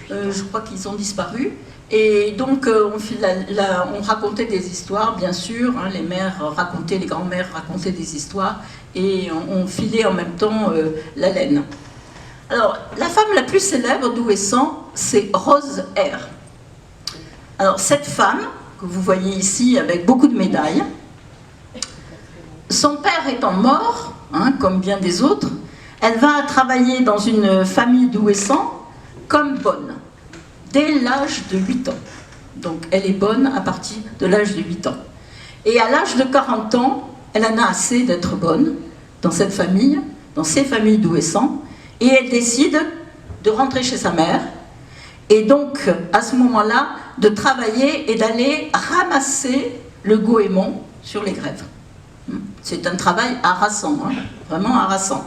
Je crois qu'ils ont disparu. Et donc on racontait des histoires, bien sûr. Hein, les mères racontaient, les grands-mères racontaient des histoires. Et on filait en même temps la laine. Alors, la femme la plus célèbre d'Ouessant, c'est Rose R. Alors, cette femme, que vous voyez ici avec beaucoup de médailles, son père étant mort, hein, comme bien des autres, elle va travailler dans une famille d'Ouessant comme bonne, dès l'âge de 8 ans. Donc, elle est bonne à partir de l'âge de 8 ans. Et à l'âge de 40 ans, elle en a assez d'être bonne dans cette famille, dans ces familles d'Ouessant, et elle décide de rentrer chez sa mère, et donc, à ce moment-là, de travailler et d'aller ramasser le goémon sur les grèves. C'est un travail harassant, hein, vraiment harassant.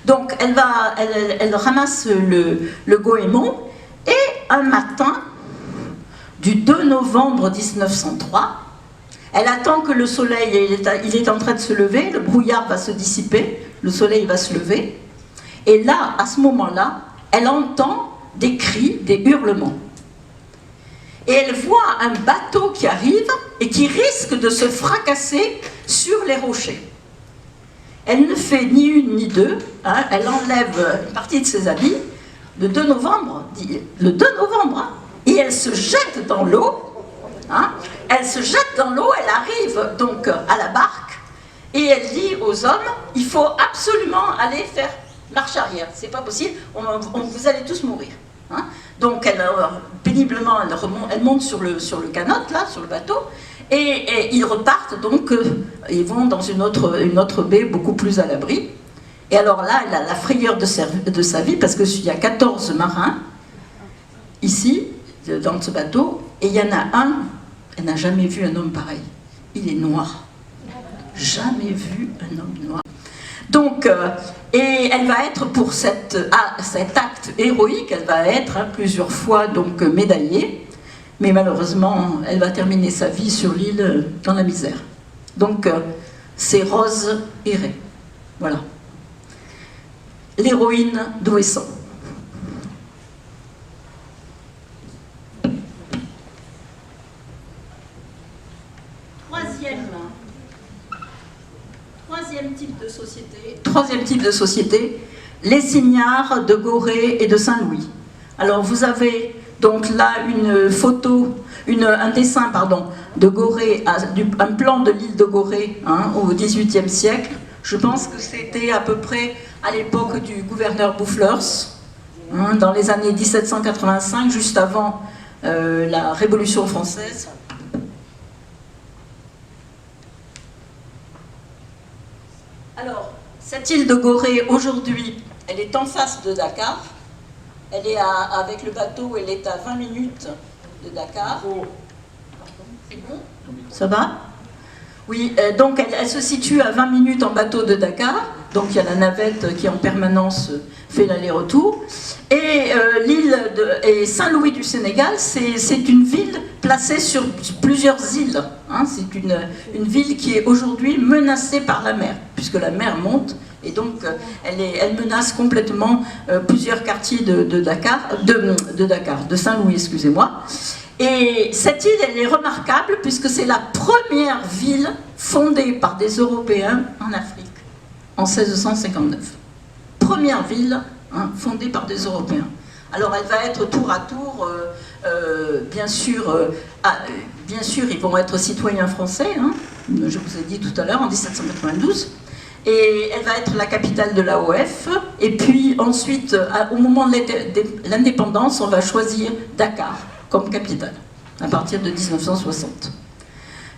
Donc, elle ramasse le goémon, et un matin, du 2 novembre 1903, elle attend que le soleil, il est en train de se lever, le brouillard va se dissiper, le soleil va se lever, et là, à ce moment-là, elle entend des cris, des hurlements. Et elle voit un bateau qui arrive et qui risque de se fracasser sur les rochers. Elle ne fait ni une ni deux, hein, elle enlève une partie de ses habits, le 2 novembre, hein, et elle se jette dans l'eau. Hein, elle se jette dans l'eau, elle arrive donc à la barque, et elle dit aux hommes, il faut absolument aller faire marche arrière, c'est pas possible, vous allez tous mourir. Hein. Donc péniblement, elle monte sur le canot, là, sur le bateau, et ils repartent, donc ils vont dans une autre baie beaucoup plus à l'abri. Et alors là, elle a la frayeur de sa vie, parce qu'il y a 14 marins, ici, dans ce bateau, et il y en a un, elle n'a jamais vu un homme pareil. Il est noir. Jamais vu un homme noir. Donc, et elle va être pour cet acte héroïque, elle va être plusieurs fois donc médaillée, mais malheureusement, elle va terminer sa vie sur l'île dans la misère. Donc, c'est Rose Héré. Voilà. l'héroïne d'Ouessant. Troisième type de société, les signards de Gorée et de Saint-Louis. Alors vous avez donc là une photo, un dessin pardon, de Gorée, un plan de l'île de Gorée au XVIIIe siècle. Je pense que c'était à peu près à l'époque du gouverneur Boufflers, dans les années 1785, juste avant la Révolution française. Alors, cette île de Gorée, aujourd'hui, elle est en face de Dakar. Elle est avec le bateau, elle est à 20 minutes de Dakar. C'est bon ? Ça va ? Oui, donc elle se situe à 20 minutes en bateau de Dakar. Donc il y a la navette qui en permanence fait l'aller-retour. Et l'île et Saint-Louis du Sénégal, c'est une ville placée sur plusieurs îles. C'est une ville qui est aujourd'hui menacée par la mer, puisque la mer monte. Et donc, elle menace complètement plusieurs quartiers de Saint-Louis, excusez-moi. Et cette île, elle est remarquable puisque c'est la première ville fondée par des Européens en Afrique, en 1659. Première ville fondée par des Européens. Alors, elle va être tour à tour, bien sûr, ils vont être citoyens français, je vous ai dit tout à l'heure, en 1792. Et elle va être la capitale de l'AOF. Et puis ensuite, au moment de l'indépendance, on va choisir Dakar comme capitale, à partir de 1960.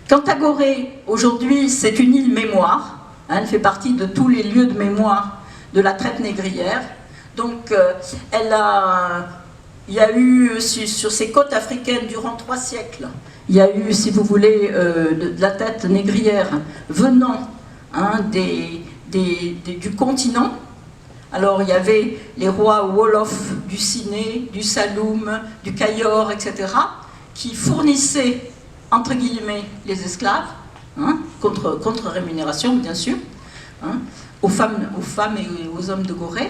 Quant à Gorée, aujourd'hui, c'est une île mémoire. Elle fait partie de tous les lieux de mémoire de la traite négrière. Donc, il y a eu, sur ces côtes africaines, durant 3 siècles, il y a eu, si vous voulez, de la traite négrière venant du continent. Alors il y avait les rois Wolof du Siné, du Saloum, du Cayor, etc., qui fournissaient, entre guillemets, les esclaves, contre rémunération, bien sûr, aux femmes et aux hommes de Gorée.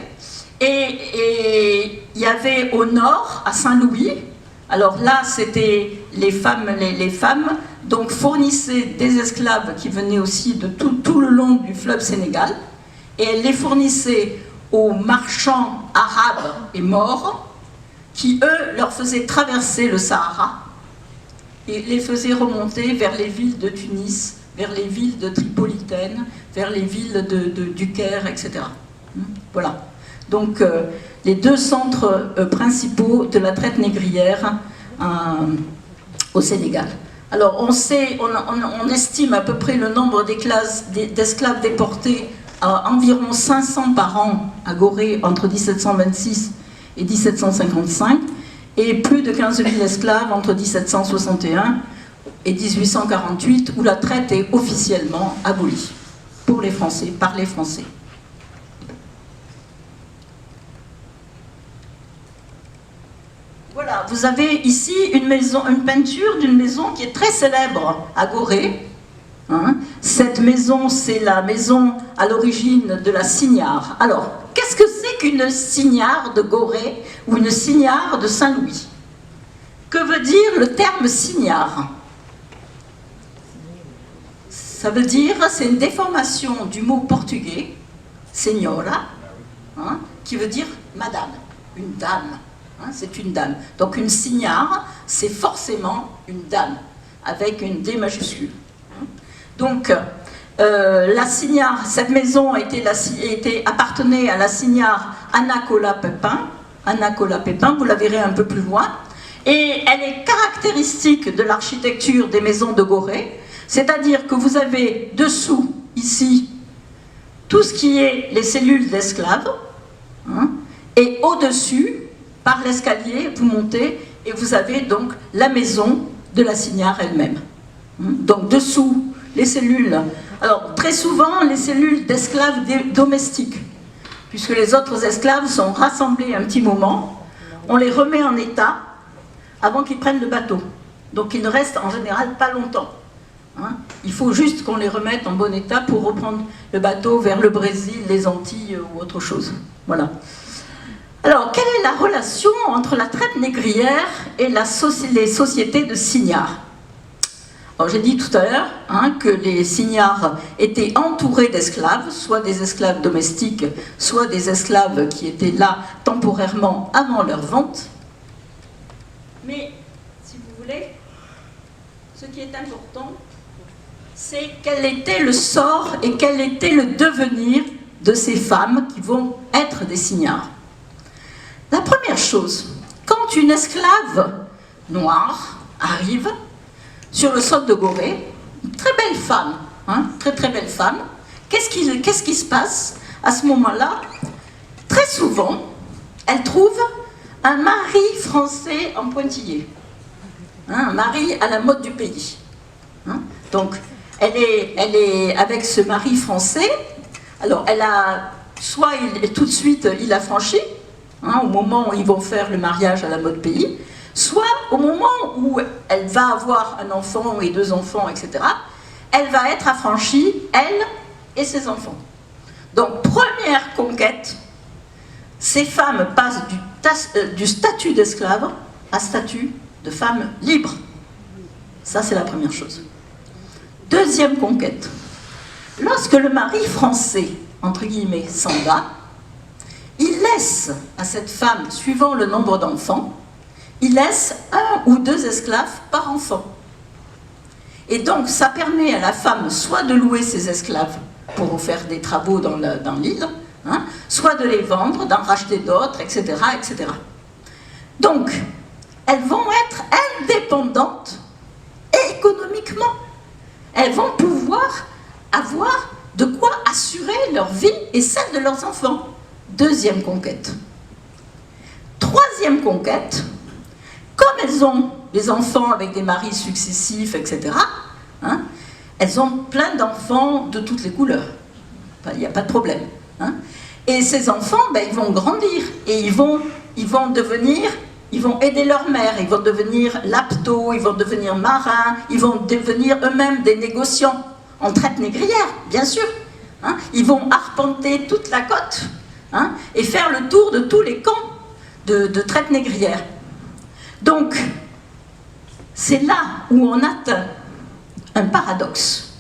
Et il y avait au nord, à Saint-Louis, alors là c'était les femmes donc fournissaient des esclaves qui venaient aussi de tout le long du fleuve Sénégal, et elles les fournissaient aux marchands arabes et maures, qui eux leur faisaient traverser le Sahara et les faisaient remonter vers les villes de Tunis, vers les villes de Tripolitaine, vers les villes du Caire, etc. Voilà. Donc les 2 centres principaux de la traite négrière au Sénégal. Alors on estime à peu près le nombre d'esclaves déportés à environ 500 par an à Gorée entre 1726 et 1755, et plus de 15 000 esclaves entre 1761 et 1848, où la traite est officiellement abolie pour les Français, par les Français. Voilà, vous avez ici une peinture d'une maison qui est très célèbre à Gorée. Cette maison, c'est la maison à l'origine de la Signare. Alors, qu'est-ce que c'est qu'une Signare de Gorée ou une Signare de Saint-Louis? Que veut dire le terme Signare? Ça veut dire, c'est une déformation du mot portugais, senhora, qui veut dire madame, une dame. C'est une dame. Donc une signare, c'est forcément une dame, avec une D majuscule. Donc, la signare, cette maison appartenait à la signare Anna Colas Pépin. Anna Colas Pépin, vous la verrez un peu plus loin. Et elle est caractéristique de l'architecture des maisons de Gorée, c'est-à-dire que vous avez dessous, ici, tout ce qui est les cellules d'esclaves, et au-dessus, par l'escalier, vous montez, et vous avez donc la maison de la signare elle-même. Donc dessous, les cellules, alors très souvent les cellules d'esclaves domestiques, puisque les autres esclaves sont rassemblés un petit moment, on les remet en état avant qu'ils prennent le bateau. Donc ils ne restent en général pas longtemps. Il faut juste qu'on les remette en bon état pour reprendre le bateau vers le Brésil, les Antilles ou autre chose. Voilà. Alors, quelle est la relation entre la traite négrière et les sociétés de signards? Alors, j'ai dit tout à l'heure que les signards étaient entourés d'esclaves, soit des esclaves domestiques, soit des esclaves qui étaient là temporairement avant leur vente. Mais, si vous voulez, ce qui est important, c'est quel était le sort et quel était le devenir de ces femmes qui vont être des signards. La première chose, quand une esclave noire arrive sur le sol de Gorée, une très belle femme, très très belle femme, qu'est-ce qui se passe à ce moment-là? Très souvent, elle trouve un mari français en pointillé, un mari à la mode du pays. Donc, elle est avec ce mari français. Alors, elle a, soit tout de suite, il a franchi, au moment où ils vont faire le mariage à la mode pays, soit au moment où elle va avoir un enfant et 2 enfants, etc., elle va être affranchie, elle et ses enfants. Donc, première conquête, ces femmes passent du statut d'esclave à statut de femme libre. Ça, c'est la première chose. Deuxième conquête. Lorsque le mari français, entre guillemets, s'en va, il laisse à cette femme, suivant le nombre d'enfants, il laisse 1 ou 2 esclaves par enfant. Et donc, ça permet à la femme soit de louer ses esclaves pour faire des travaux dans l'île, soit de les vendre, d'en racheter d'autres, etc., etc. Donc, elles vont être indépendantes économiquement. Elles vont pouvoir avoir de quoi assurer leur vie et celle de leurs enfants. Deuxième conquête. Troisième conquête, comme elles ont des enfants avec des maris successifs, etc., elles ont plein d'enfants de toutes les couleurs. Enfin, il n'y a pas de problème. Et ces enfants, ils vont grandir et ils vont aider leur mère, ils vont devenir laptos, ils vont devenir marins, ils vont devenir eux-mêmes des négociants en traite négrière, bien sûr. Ils vont arpenter toute la côte et faire le tour de tous les camps de traite négrière. Donc, c'est là où on atteint un paradoxe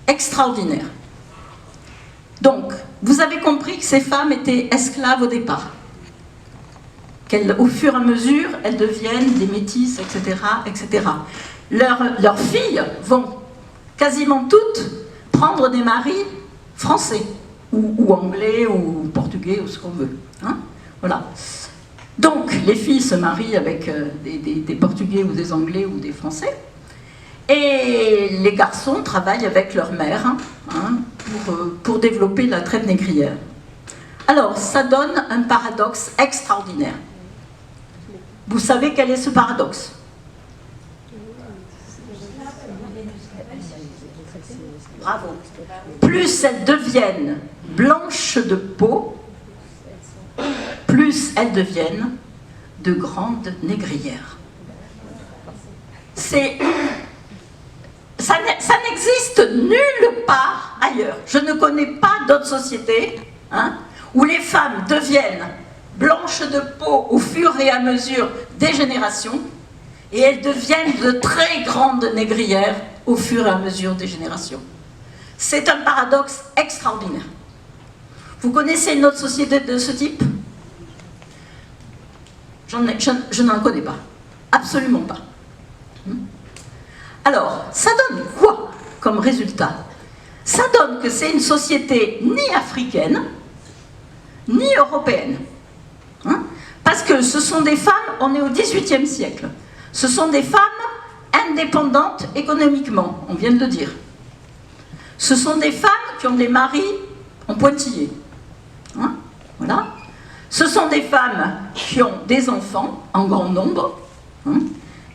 extraordinaire. Donc, vous avez compris que ces femmes étaient esclaves au départ. Qu'au fur et à mesure, elles deviennent des métisses, etc., etc. Leurs filles vont quasiment toutes prendre des maris français, ou anglais, ou portugais, ou ce qu'on veut. Voilà. Donc, les filles se marient avec des portugais, ou des anglais, ou des français. Et les garçons travaillent avec leur mère pour développer la traite négrière. Alors, ça donne un paradoxe extraordinaire. Vous savez quel est ce paradoxe? Bravo. Plus elles deviennent blanches de peau, plus elles deviennent de grandes négrières. Ça n'existe nulle part ailleurs. Je ne connais pas d'autres sociétés où les femmes deviennent blanches de peau au fur et à mesure des générations, et elles deviennent de très grandes négrières au fur et à mesure des générations. C'est un paradoxe extraordinaire. Vous connaissez une autre société de ce type? Je n'en connais pas. Absolument pas. Alors, ça donne quoi comme résultat? Ça donne que c'est une société ni africaine, ni européenne. Parce que ce sont des femmes, on est au XVIIIe siècle, ce sont des femmes indépendantes économiquement, on vient de le dire. Ce sont des femmes qui ont des maris en pointillés. Voilà. Ce sont des femmes qui ont des enfants en grand nombre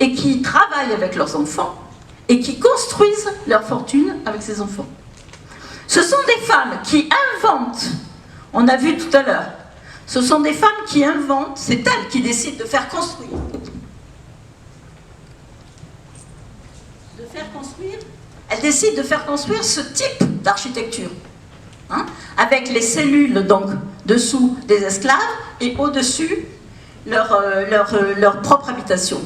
et qui travaillent avec leurs enfants et qui construisent leur fortune avec ces enfants. Ce sont des femmes qui inventent, on a vu tout à l'heure, ce sont des femmes qui inventent, c'est elles qui décident de faire construire. Elles décident de faire construire ce type d'architecture. hein, avec les cellules donc dessous des esclaves et au-dessus leur propre habitation.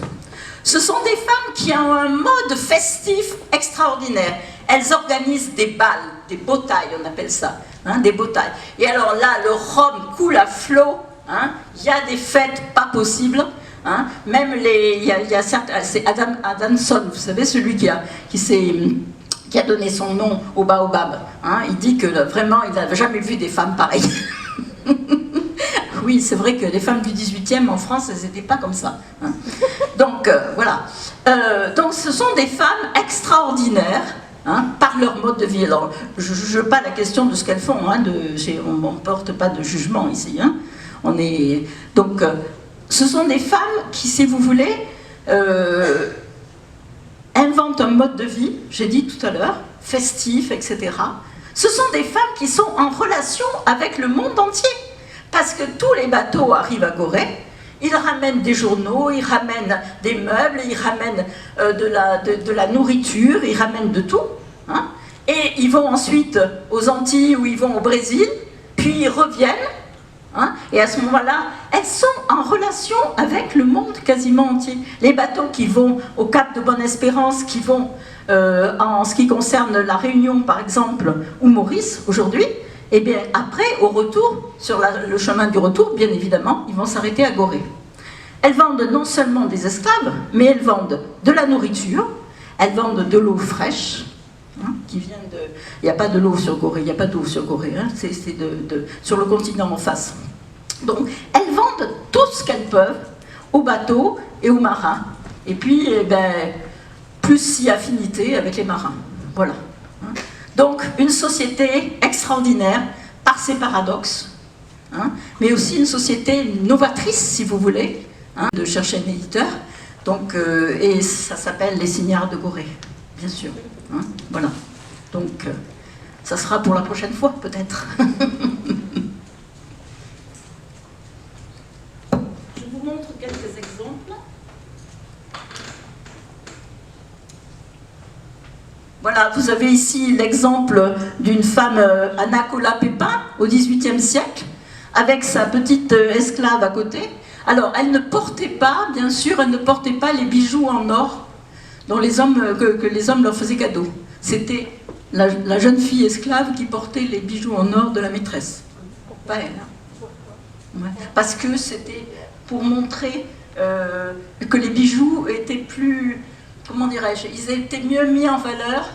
Ce sont des femmes qui ont un mode festif extraordinaire. Elles organisent des balles, des batailles, on appelle ça, hein, des batailles. Et alors là, le rhum coule à flot, hein, il y a des fêtes pas possibles. Hein, même il y a certains, c'est Adamson, vous savez, celui qui a donné son nom au baobab. Hein, il dit que vraiment, il n'a jamais vu des femmes pareilles. Oui, c'est vrai que les femmes du 18e en France, elles n'étaient pas comme ça. Hein. Donc, voilà. Donc, ce sont des femmes extraordinaires, hein, par leur mode de vie. Alors, je n'ai pas la question de ce qu'elles font, hein, on ne porte pas de jugement ici. Hein. Donc, ce sont des femmes qui, si vous voulez, inventent un mode de vie, j'ai dit tout à l'heure, festif, etc. Ce sont des femmes qui sont en relation avec le monde entier. Parce que tous les bateaux arrivent à Gorée, ils ramènent des journaux, ils ramènent des meubles, ils ramènent de la nourriture, ils ramènent de tout. Hein, et ils vont ensuite aux Antilles ou ils vont au Brésil, puis ils reviennent. Hein, et à ce moment-là, elles sont en relation avec le monde quasiment entier. Les bateaux qui vont au Cap de Bonne-Espérance, qui vont en ce qui concerne la Réunion par exemple, ou Maurice aujourd'hui, et bien après, au retour, sur le chemin du retour, bien évidemment, ils vont s'arrêter à Gorée. Elles vendent non seulement des esclaves, mais elles vendent de la nourriture, elles vendent de l'eau fraîche, hein, qui vient de... Il n'y a pas de l'eau sur Gorée, il n'y a pas d'eau sur Gorée, hein, c'est sur le continent en face. Donc, elles vendent tout ce qu'elles peuvent aux bateaux et aux marins. Et puis, eh ben, plus si affinité avec les marins. Voilà. Donc, une société extraordinaire par ses paradoxes, hein, mais aussi une société novatrice, si vous voulez, hein, de chercher un éditeur. Donc, et ça s'appelle Les Signards de Gorée, bien sûr. Hein, voilà. Donc, ça sera pour la prochaine fois, peut-être. Je vous montre quelques exemples. Voilà, vous avez ici l'exemple d'une femme, Anna Colas Pépin, au XVIIIe siècle, avec sa petite esclave à côté. Alors, elle ne portait pas, bien sûr, elle ne portait pas les bijoux en or dont que les hommes leur faisaient cadeau. C'était la jeune fille esclave qui portait les bijoux en or de la maîtresse. Pas elle. Hein. Ouais. Parce que c'était pour montrer que les bijoux étaient plus... Comment dirais-je, ils étaient mieux mis en valeur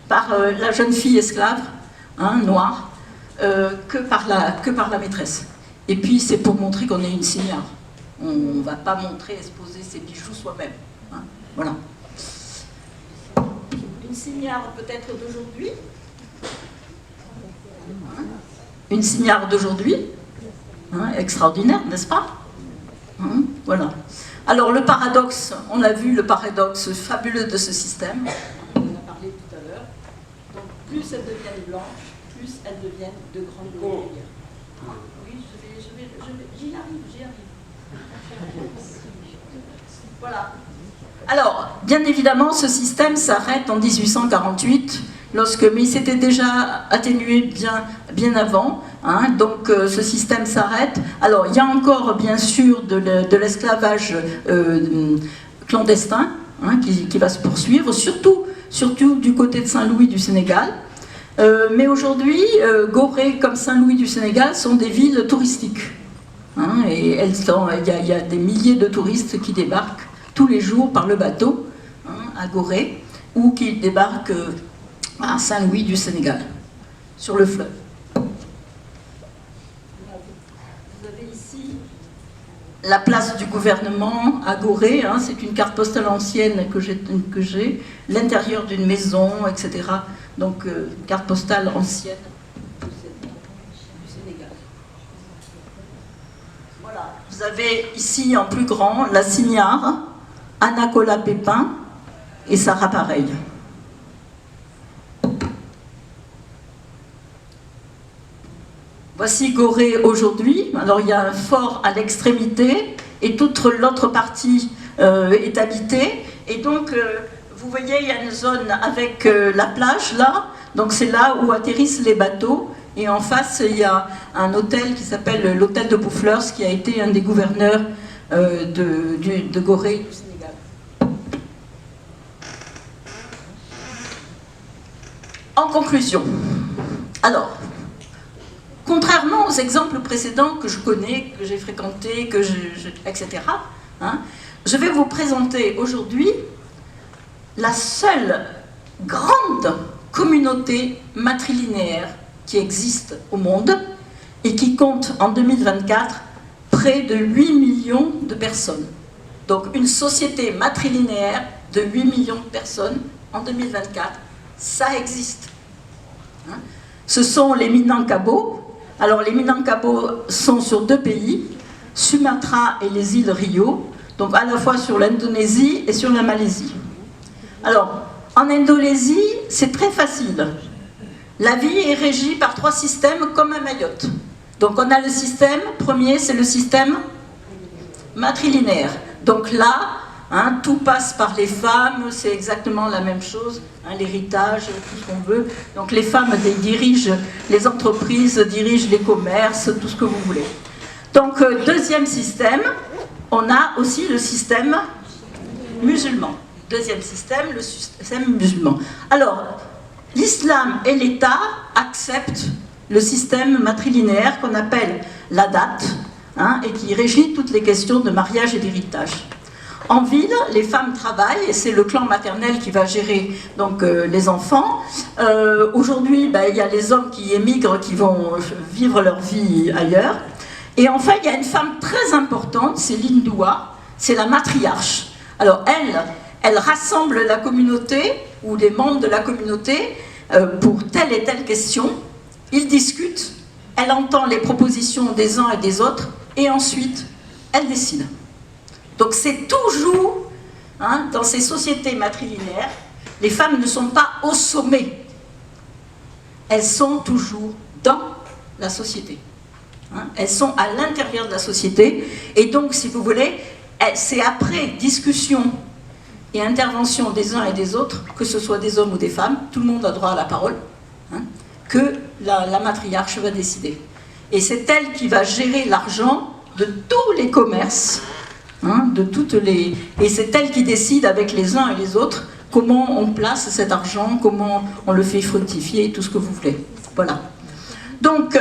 par la jeune fille esclave, hein, noire, que par la maîtresse. Et puis c'est pour montrer qu'on est une signare. On ne va pas montrer, exposer ses bijoux soi-même. Hein, voilà. Une signare peut-être d'aujourd'hui. Hein, une signare d'aujourd'hui. Hein, extraordinaire, n'est-ce pas? Hein, voilà. Alors le paradoxe, on a vu le paradoxe fabuleux de ce système, on en a parlé tout à l'heure. Donc plus elles deviennent blanches, plus elles deviennent de grandes gorées. Oui, j'y arrive. Voilà. Alors, bien évidemment, ce système s'arrête en 1848, mais il s'était déjà atténué bien avant. Hein, donc ce système s'arrête. Alors il y a encore bien sûr de l'esclavage clandestin, hein, qui va se poursuivre, surtout du côté de Saint-Louis du Sénégal. Mais aujourd'hui, Gorée comme Saint-Louis du Sénégal sont des villes touristiques. Hein, et il y a des milliers de touristes qui débarquent tous les jours par le bateau, hein, à Gorée, ou qui débarquent à Saint-Louis du Sénégal, sur le fleuve. La place du gouvernement à Gorée, hein, c'est une carte postale ancienne que j'ai, l'intérieur d'une maison, etc. Donc, carte postale ancienne du Sénégal. Voilà, vous avez ici en plus grand la signare, Anna Colas Pépin et Sarah Pareil. Voici Gorée aujourd'hui. Alors il y a un fort à l'extrémité et toute l'autre partie est habitée. Et donc vous voyez, il y a une zone avec la plage là. Donc c'est là où atterrissent les bateaux et en face, il y a un hôtel qui s'appelle l'hôtel de Boufflers, qui a été un des gouverneurs de Gorée du Sénégal. En conclusion, alors, contrairement aux exemples précédents que je connais, que j'ai fréquentés, etc., hein, je vais vous présenter aujourd'hui la seule grande communauté matrilinéaire qui existe au monde et qui compte en 2024 près de 8 millions de personnes. Donc une société matrilinéaire de 8 millions de personnes en 2024, ça existe. Hein? Ce sont les Minangkabau. Alors les Minangkabau sont sur 2 pays, Sumatra et les îles Rio, donc à la fois sur l'Indonésie et sur la Malaisie. Alors, en Indonésie, c'est très facile. La vie est régie par 3 systèmes comme à Mayotte. Donc on a le système, premier, c'est le système matrilinéaire. Donc là, hein, tout passe par les femmes, c'est exactement la même chose, hein, l'héritage, tout ce qu'on veut. Donc les femmes dirigent les entreprises, dirigent les commerces, tout ce que vous voulez. Donc deuxième système, on a aussi le système musulman. Deuxième système, le système musulman. Alors, l'islam et l'État acceptent le système matrilinéaire qu'on appelle la date, hein, et qui régit toutes les questions de mariage et d'héritage. En ville, les femmes travaillent et c'est le clan maternel qui va gérer donc, les enfants. Aujourd'hui, il y a les hommes qui émigrent, qui vont vivre leur vie ailleurs. Et enfin, il y a une femme très importante, c'est l'Indoua, c'est la matriarche. Alors elle rassemble la communauté ou les membres de la communauté pour telle et telle question. Ils discutent, elle entend les propositions des uns et des autres et ensuite elle décide. Donc c'est toujours, hein, dans ces sociétés matrilinéaires, les femmes ne sont pas au sommet. Elles sont toujours dans la société. Hein, elles sont à l'intérieur de la société. Et donc, si vous voulez, c'est après discussion et intervention des uns et des autres, que ce soit des hommes ou des femmes, tout le monde a droit à la parole, hein, que la matriarche va décider. Et c'est elle qui va gérer l'argent de tous les commerces, hein, et c'est elle qui décide avec les uns et les autres comment on place cet argent, comment on le fait fructifier, tout ce que vous voulez. Voilà. Donc,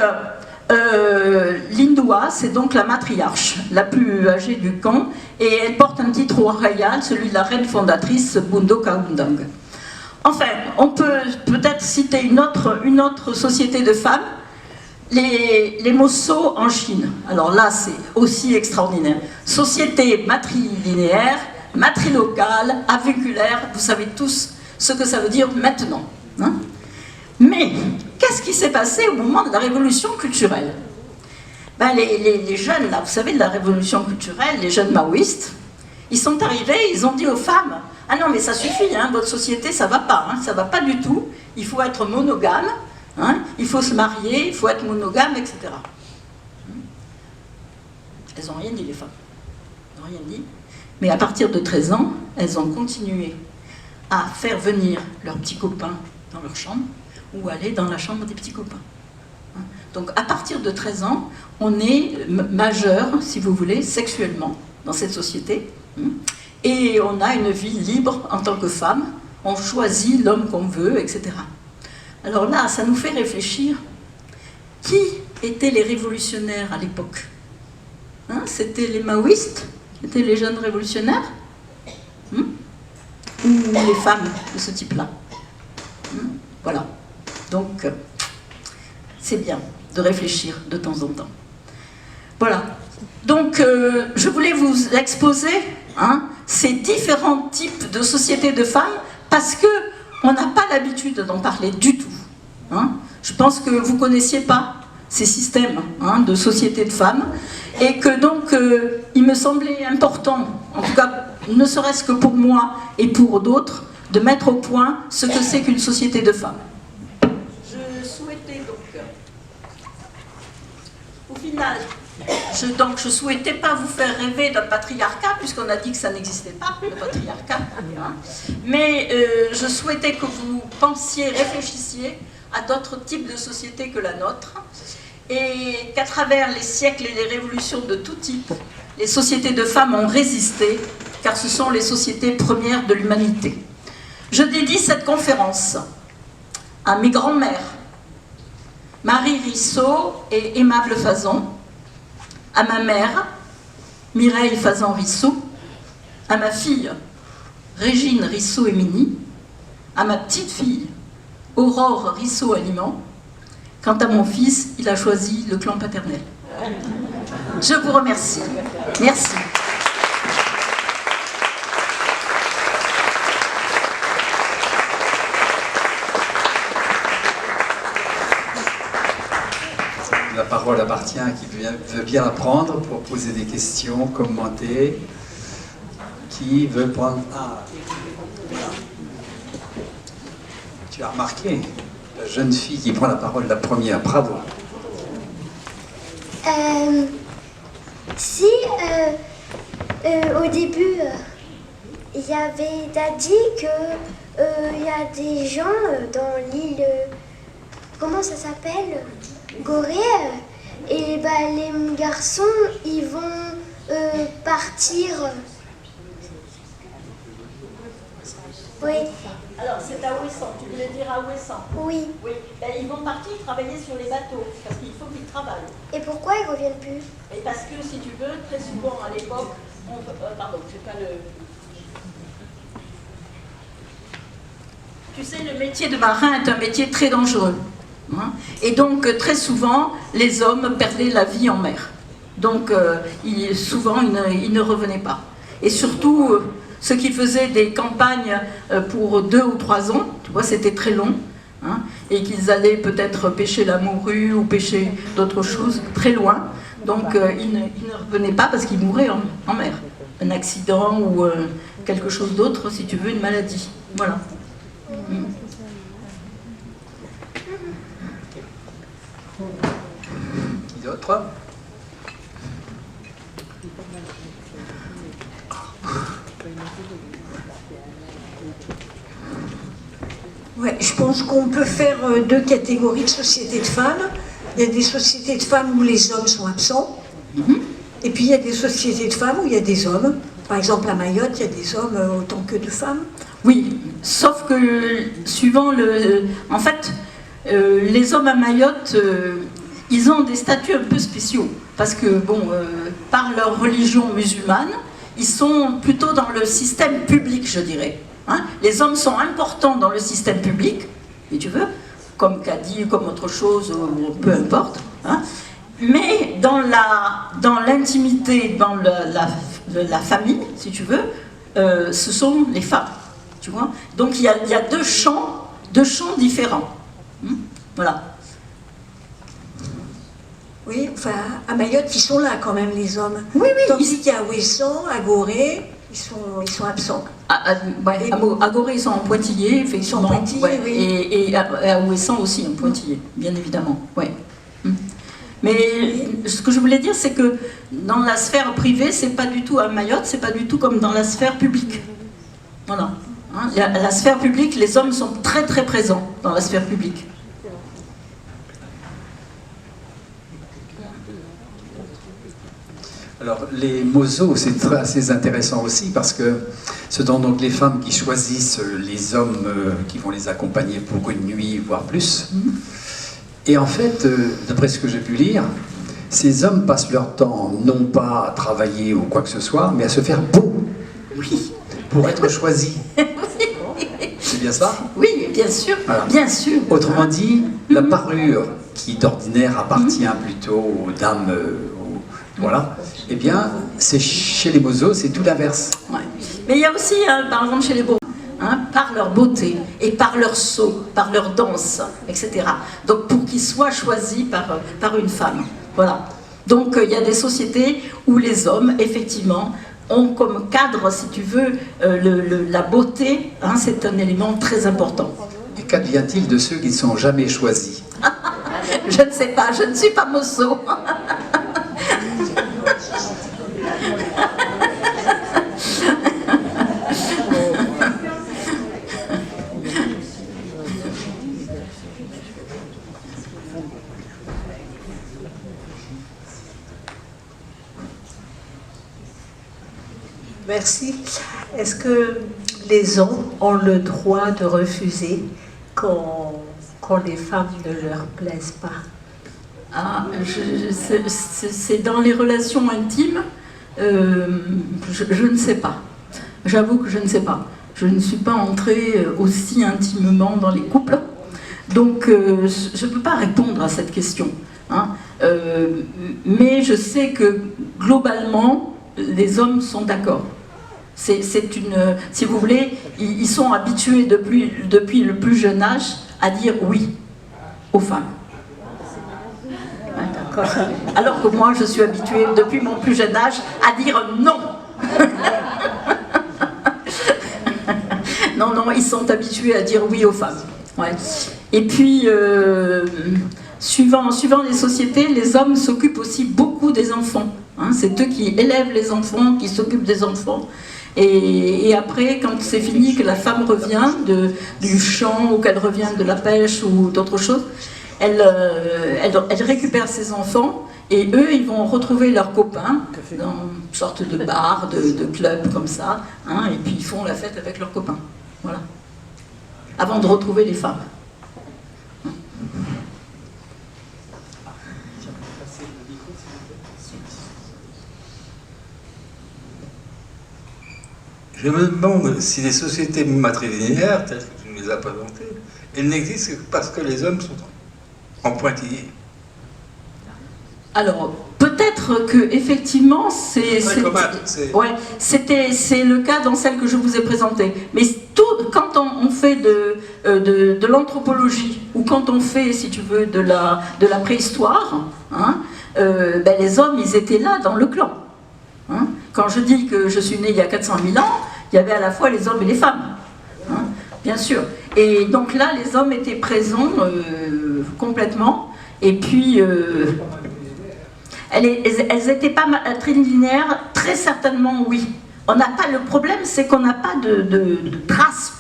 l'Indoua, c'est donc la matriarche, la plus âgée du camp, et elle porte un titre royal, celui de la reine fondatrice Bundo Kaundang. Enfin, on peut peut-être citer une autre société de femmes, les Mosso en Chine. Alors là, c'est aussi extraordinaire. Société matrilinéaire, matrilocale, aviculaire, vous savez tous ce que ça veut dire maintenant. Hein? Mais, qu'est-ce qui s'est passé au moment de la révolution culturelle? Les jeunes, là, vous savez, de la révolution culturelle, les jeunes maoïstes, ils sont arrivés, ils ont dit aux femmes, « Ah non, mais ça suffit, hein, votre société, ça va pas, hein, ça va pas du tout, il faut être monogame, hein, il faut se marier, il faut être monogame, etc. » Elles n'ont rien dit, les femmes. Elles n'ont rien dit. Mais à partir de 13 ans, elles ont continué à faire venir leurs petits copains dans leur chambre, ou aller dans la chambre des petits copains. Donc à partir de 13 ans, on est majeur, si vous voulez, sexuellement dans cette société, et on a une vie libre en tant que femme, on choisit l'homme qu'on veut, etc. Alors là, ça nous fait réfléchir, qui étaient les révolutionnaires à l'époque? C'était les maoïstes, c'était les jeunes révolutionnaires, ou les femmes de ce type-là? Voilà. Donc, c'est bien de réfléchir de temps en temps. Voilà. Donc, je voulais vous exposer ces différents types de sociétés de femmes parce qu'on n'a pas l'habitude d'en parler du tout. Je pense que vous ne connaissiez pas ces systèmes de sociétés de femmes et que donc, il me semblait important, en tout cas, ne serait-ce que pour moi et pour d'autres, de mettre au point ce que c'est qu'une société de femmes. Au final, je ne souhaitais pas vous faire rêver d'un patriarcat, puisqu'on a dit que ça n'existait pas, le patriarcat. Mais je souhaitais que vous pensiez, réfléchissiez à d'autres types de sociétés que la nôtre, et qu'à travers les siècles et les révolutions de tout type, les sociétés de femmes ont résisté, car ce sont les sociétés premières de l'humanité. Je dédie cette conférence à mes grands-mères, Marie Rissot et Aimable Fazon, à ma mère, Mireille Fazan-Rissot, à ma fille, Régine Rissot-Émini, à ma petite fille, Aurore Rissot-Aliment. Quant à mon fils, il a choisi le clan paternel. Je vous remercie. Merci. La parole appartient à qui veut bien la prendre pour poser des questions, commenter. Qui veut prendre... Ah, voilà. Tu as remarqué, la jeune fille qui prend la parole la première, bravo. Si au début il y avait dit que il y a des gens dans l'île, comment ça s'appelle, Gorée, et les garçons ils vont partir. Oui. Alors, c'est à Ouessant. Tu voulais dire à Ouessant? Oui. Oui. Ben, ils vont partir travailler sur les bateaux, parce qu'il faut qu'ils travaillent. Et pourquoi ils reviennent plus? Et parce que, si tu veux, très souvent à l'époque, pardon, c'est pas le... Tu sais, le métier de marin est un métier très dangereux. Hein, et donc, très souvent, les hommes perdaient la vie en mer. Donc, souvent, ils ne revenaient pas. Et surtout, ceux qui faisaient des campagnes pour 2 ou 3 ans, tu vois, c'était très long, hein, et qu'ils allaient peut-être pêcher la morue ou pêcher d'autres choses très loin. Donc, ils ne revenaient pas parce qu'ils mouraient en mer. Un accident ou quelque chose d'autre, si tu veux, une maladie. Voilà. Qui d'autre? Ouais, je pense qu'on peut faire 2 catégories de sociétés de femmes. Il y a des sociétés de femmes où les hommes sont absents. Et puis il y a des sociétés de femmes où il y a des hommes. Par exemple, à Mayotte, il y a des hommes autant que de femmes. Oui, sauf que suivant le... En fait, les hommes à Mayotte, ils ont des statuts un peu spéciaux. Parce que, bon, par leur religion musulmane, ils sont plutôt dans le système public, je dirais. Hein, les hommes sont importants dans le système public, si tu veux, comme Cadi, comme autre chose, peu importe. Hein, mais dans l'intimité, dans la famille, si tu veux, ce sont les femmes. Tu vois. Donc il y a 2 champs différents. Voilà. Oui, enfin, à Mayotte, ils sont là quand même, les hommes. Oui, oui. Tandis qu'il y a Ouessant, à Gorée, ils sont absents. Ouais, à Gorée, ils sont en pointillé, effectivement. Ils sont en pointillé, ouais, oui. Et à Ouessant aussi, en pointillé, bien évidemment. Ouais. Mais ce que je voulais dire, c'est que dans la sphère privée, c'est pas du tout à Mayotte, c'est pas du tout comme dans la sphère publique. Voilà. Hein, la sphère publique, les hommes sont très très présents dans la sphère publique. Alors, les mozos, c'est assez intéressant aussi parce que ce sont donc les femmes qui choisissent les hommes qui vont les accompagner pour une nuit, voire plus. Et en fait, d'après ce que j'ai pu lire, ces hommes passent leur temps non pas à travailler ou quoi que ce soit, mais à se faire beau. Oui. Pour être choisis. C'est bien ça? Oui, bien sûr, Voilà. bien sûr. Autrement dit, la parure qui d'ordinaire appartient plutôt aux dames, voilà, eh bien, c'est chez les mozos, c'est tout l'inverse. Ouais. Mais il y a aussi, par exemple, chez les beaux, par leur beauté et par leur saut, par leur danse, etc. Donc, pour qu'ils soient choisis par une femme. Voilà. Donc, il y a des sociétés où les hommes, effectivement, ont comme cadre, si tu veux, la beauté, c'est un élément très important. Et qu'advient-il de ceux qui ne sont jamais choisis? Je ne sais pas, je ne suis pas mozo. Merci. Est-ce que les hommes ont le droit de refuser quand les femmes ne leur plaisent pas? Ah, c'est dans les relations intimes, je ne sais pas. J'avoue que je ne sais pas. Je ne suis pas entrée aussi intimement dans les couples, donc je ne peux pas répondre à cette question. Hein. Mais je sais que globalement, les hommes sont d'accord. C'est une, si vous voulez, ils sont habitués depuis le plus jeune âge à dire oui aux femmes. Ouais, alors que moi, je suis habituée depuis mon plus jeune âge à dire non. Non, ils sont habitués à dire oui aux femmes. Ouais. Et puis, suivant les sociétés, les hommes s'occupent aussi beaucoup des enfants. Hein. C'est eux qui élèvent les enfants, qui s'occupent des enfants. Et après, quand c'est fini, que la femme revient du champ ou qu'elle revient de la pêche ou d'autre chose, elle récupère ses enfants et eux, ils vont retrouver leurs copains dans une sorte de bar, de club comme ça, hein, et puis ils font la fête avec leurs copains. Voilà. Avant de retrouver les femmes. Je me demande si les sociétés matrilinéaires, telles que tu nous les as présentées, elles n'existent que parce que les hommes sont en pointillés. Alors, peut-être que effectivement, c'est le cas dans celle que je vous ai présentée. Mais quand on fait de l'anthropologie, ou quand on fait, si tu veux, de la préhistoire, hein, les hommes, ils étaient là dans le clan. Hein. Quand je dis que je suis née il y a 400 000 ans, il y avait à la fois les hommes et les femmes, hein, bien sûr. Et donc là, les hommes étaient présents complètement. Et puis, elles n'étaient pas matrilinéaires, très certainement oui. On n'a pas, le problème, c'est qu'on n'a pas de traces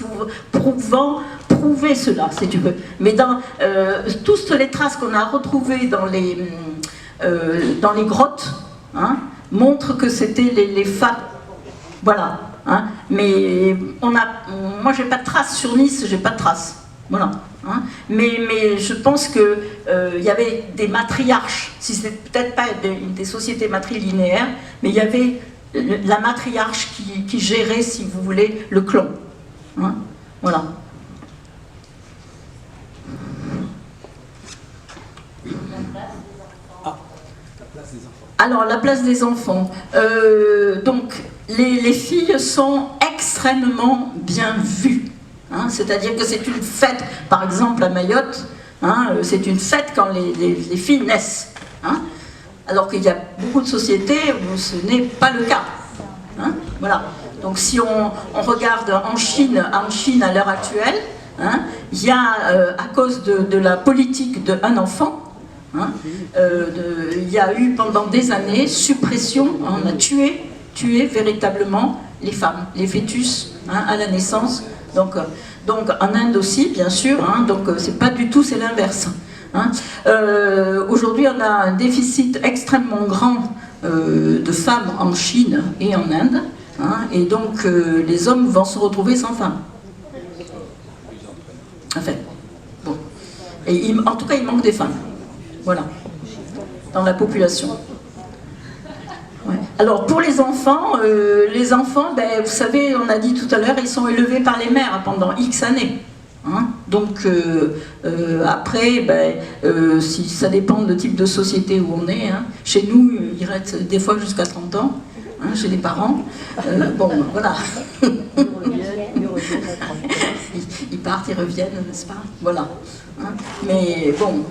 prouvant prouver cela, si tu veux. Mais dans toutes les traces qu'on a retrouvées dans les grottes, hein, montrent que c'était les femmes. Voilà. Hein. Mais moi, j'ai pas de traces sur Nice, j'ai pas de traces. Voilà. Hein. Mais je pense que y avait des matriarches, si c'est peut-être pas des sociétés matrilinéaires, mais il y avait la matriarche qui gérait, si vous voulez, le clan. Hein. Voilà. Alors, la place des enfants. Donc, les filles sont extrêmement bien vues. Hein, c'est-à-dire que c'est une fête, par exemple à Mayotte, hein, c'est une fête quand les filles naissent. Hein, alors qu'il y a beaucoup de sociétés où ce n'est pas le cas. Hein, voilà. Donc, si on regarde en Chine à l'heure actuelle, hein, il y a, à cause de la politique de un enfant, hein, il y a eu pendant des années suppression, on a tué véritablement les femmes, les fœtus, hein, à la naissance. Donc en Inde aussi, bien sûr, hein, donc c'est pas du tout, c'est l'inverse. Hein. Aujourd'hui, on a un déficit extrêmement grand de femmes en Chine et en Inde, hein, et donc les hommes vont se retrouver sans femmes. Enfin, bon. Et en tout cas, il manque des femmes. Voilà, dans la population. Ouais. Alors pour les enfants, vous savez, on a dit tout à l'heure, ils sont élevés par les mères pendant X années. Hein. Donc après, si ça dépend du type de société où on est. Hein. Chez nous, ils restent des fois jusqu'à 30 ans, hein, chez les parents. Bon, voilà. Ils partent, ils reviennent, n'est-ce pas? Voilà. Hein. Mais bon.